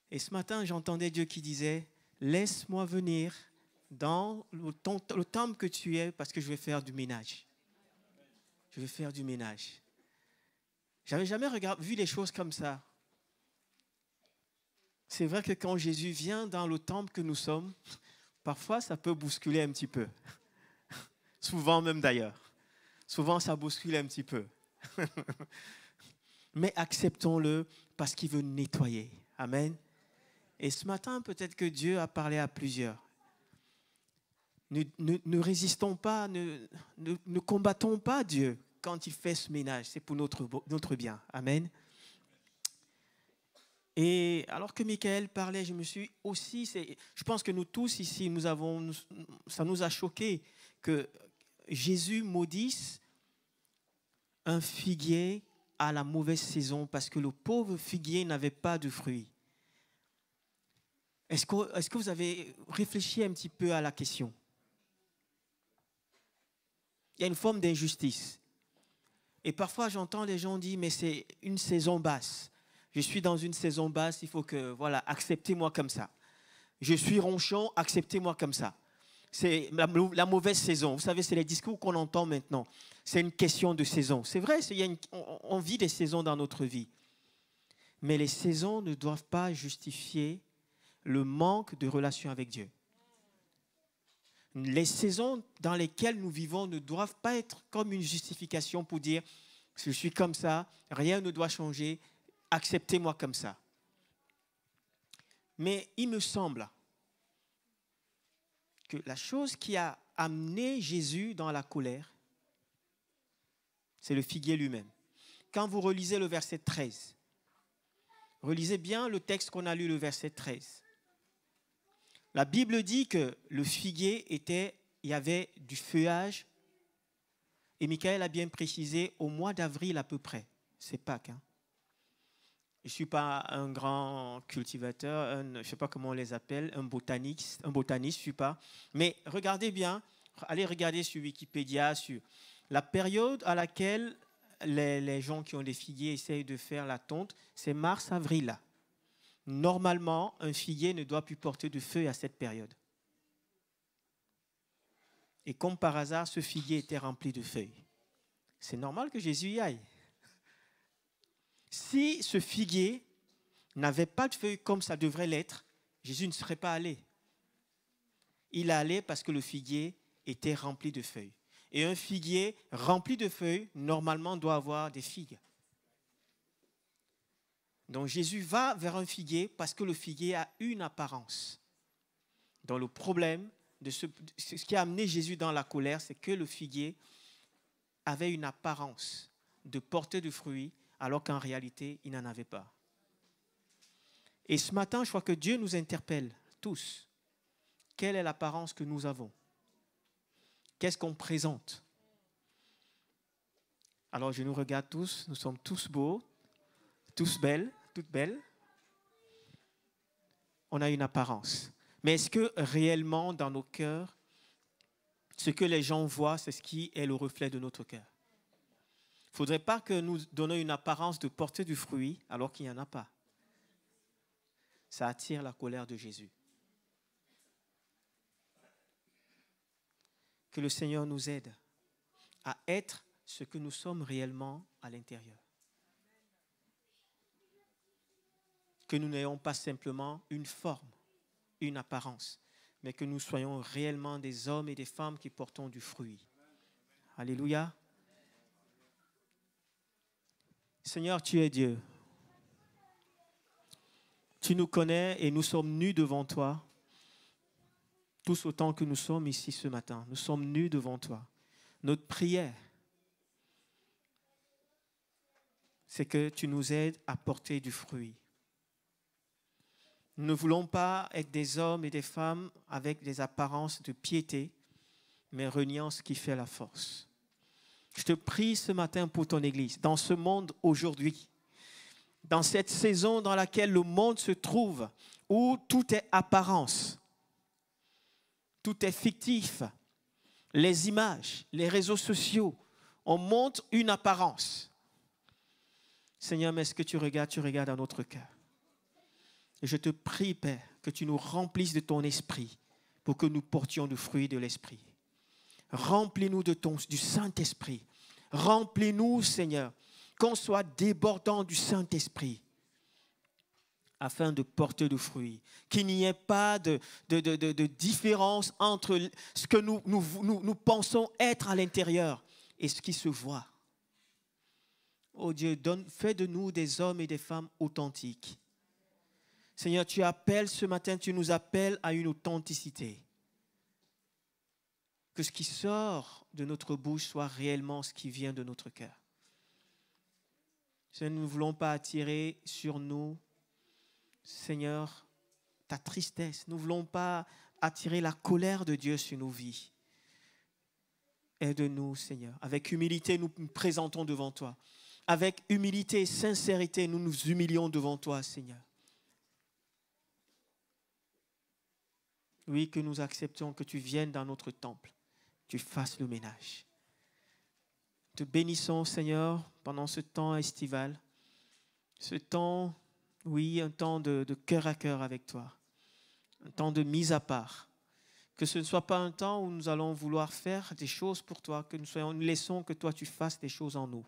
Speaker 4: Et ce matin, j'entendais Dieu qui disait, laisse-moi venir dans le temple que tu es parce que je vais faire du ménage. Je vais faire du ménage. Je n'avais jamais vu les choses comme ça. C'est vrai que quand Jésus vient dans le temple que nous sommes, parfois ça peut bousculer un petit peu. Souvent même d'ailleurs. Souvent ça bouscule un petit peu. Mais acceptons-le parce qu'il veut nettoyer. Amen. Et ce matin, peut-être que Dieu a parlé à plusieurs. Ne résistons pas, ne combattons pas Dieu quand il fait ce ménage. C'est pour notre bien. Amen. Et alors que Michael parlait, je me suis aussi... Je pense que nous tous ici, ça nous a choqués que Jésus maudisse un figuier à la mauvaise saison parce que le pauvre figuier n'avait pas de fruits. Est-ce que vous avez réfléchi un petit peu à la question? Il y a une forme d'injustice. Et parfois, j'entends les gens dire, mais c'est une saison basse. Je suis dans une saison basse, il faut que, voilà, acceptez-moi comme ça. Je suis ronchon, acceptez-moi comme ça. C'est la mauvaise saison. Vous savez, c'est les discours qu'on entend maintenant. C'est une question de saison. C'est vrai, on vit des saisons dans notre vie. Mais les saisons ne doivent pas justifier le manque de relation avec Dieu. Les saisons dans lesquelles nous vivons ne doivent pas être comme une justification pour dire « je suis comme ça, rien ne doit changer, acceptez-moi comme ça ». Mais il me semble que la chose qui a amené Jésus dans la colère, c'est le figuier lui-même. Quand vous relisez le verset 13, relisez bien le texte qu'on a lu, le verset 13. La Bible dit que le figuier il y avait du feuillage, et Michael a bien précisé au mois d'avril à peu près. C'est Pâques. Hein. Je ne suis pas un grand cultivateur, je ne sais pas comment on les appelle, un botaniste, je ne suis pas. Mais regardez bien, allez regarder sur Wikipédia, sur la période à laquelle les gens qui ont des figuiers essayent de faire la tonte, c'est mars-avril. Normalement, un figuier ne doit plus porter de feuilles à cette période. Et comme par hasard, ce figuier était rempli de feuilles. C'est normal que Jésus y aille. Si ce figuier n'avait pas de feuilles comme ça devrait l'être, Jésus ne serait pas allé. Il est allé parce que le figuier était rempli de feuilles. Et un figuier rempli de feuilles, normalement, doit avoir des figues. Donc Jésus va vers un figuier parce que le figuier a une apparence. Donc le problème, ce qui a amené Jésus dans la colère, c'est que le figuier avait une apparence de porter du fruit, alors qu'en réalité, il n'en avait pas. Et ce matin, je crois que Dieu nous interpelle tous. Quelle est l'apparence que nous avons? Qu'est-ce qu'on présente? Alors je nous regarde tous, nous sommes tous beaux, tous belles, toutes belles. On a une apparence. Mais est-ce que réellement dans nos cœurs, ce que les gens voient, c'est ce qui est le reflet de notre cœur? Il ne faudrait pas que nous donnions une apparence de porter du fruit alors qu'il n'y en a pas. Ça attire la colère de Jésus. Que le Seigneur nous aide à être ce que nous sommes réellement à l'intérieur. Que nous n'ayons pas simplement une forme, une apparence, mais que nous soyons réellement des hommes et des femmes qui portons du fruit. Alléluia. Seigneur, tu es Dieu. Tu nous connais et nous sommes nus devant toi. Tous autant que nous sommes ici ce matin, nous sommes nus devant toi. Notre prière, c'est que tu nous aides à porter du fruit. Nous ne voulons pas être des hommes et des femmes avec des apparences de piété, mais reniant ce qui fait la force. Je te prie ce matin pour ton Église, dans ce monde aujourd'hui, dans cette saison dans laquelle le monde se trouve, où tout est apparence, tout est fictif, les images, les réseaux sociaux, on montre une apparence. Seigneur, mais est-ce que tu regardes dans notre cœur? Et je te prie, Père, que tu nous remplisses de ton esprit pour que nous portions du fruit de l'esprit. Remplis-nous du Saint-Esprit. Remplis-nous, Seigneur, qu'on soit débordant du Saint-Esprit afin de porter du fruit. Qu'il n'y ait pas de différence entre ce que nous pensons être à l'intérieur et ce qui se voit. oh Dieu, fais de nous des hommes et des femmes authentiques. Seigneur, tu appelles ce matin, tu nous appelles à une authenticité. Que ce qui sort de notre bouche soit réellement ce qui vient de notre cœur. Seigneur, nous ne voulons pas attirer sur nous, Seigneur, ta tristesse. Nous ne voulons pas attirer la colère de Dieu sur nos vies. Aide-nous, Seigneur. Avec humilité, nous nous présentons devant toi. Avec humilité et sincérité, nous nous humilions devant toi, Seigneur. Oui, que nous acceptons que tu viennes dans notre temple, que tu fasses le ménage. Te bénissons, Seigneur, pendant ce temps estival, ce temps, oui, un temps de cœur à cœur avec toi, un temps de mise à part. Que ce ne soit pas un temps où nous allons vouloir faire des choses pour toi, que nous laissons que toi tu fasses des choses en nous,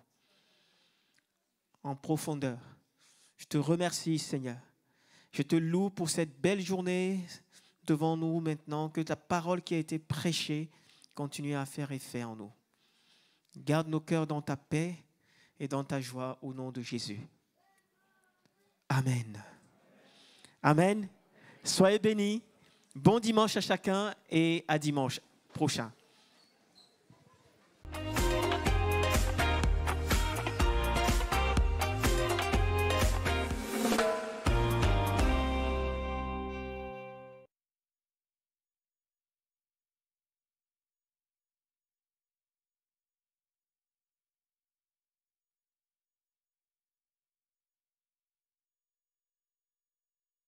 Speaker 4: en profondeur. Je te remercie, Seigneur. Je te loue pour cette belle journée devant nous maintenant, que ta parole qui a été prêchée continue à faire effet en nous. Garde nos cœurs dans ta paix et dans ta joie au nom de Jésus. Amen. Amen. Soyez bénis. Bon dimanche à chacun et à dimanche prochain.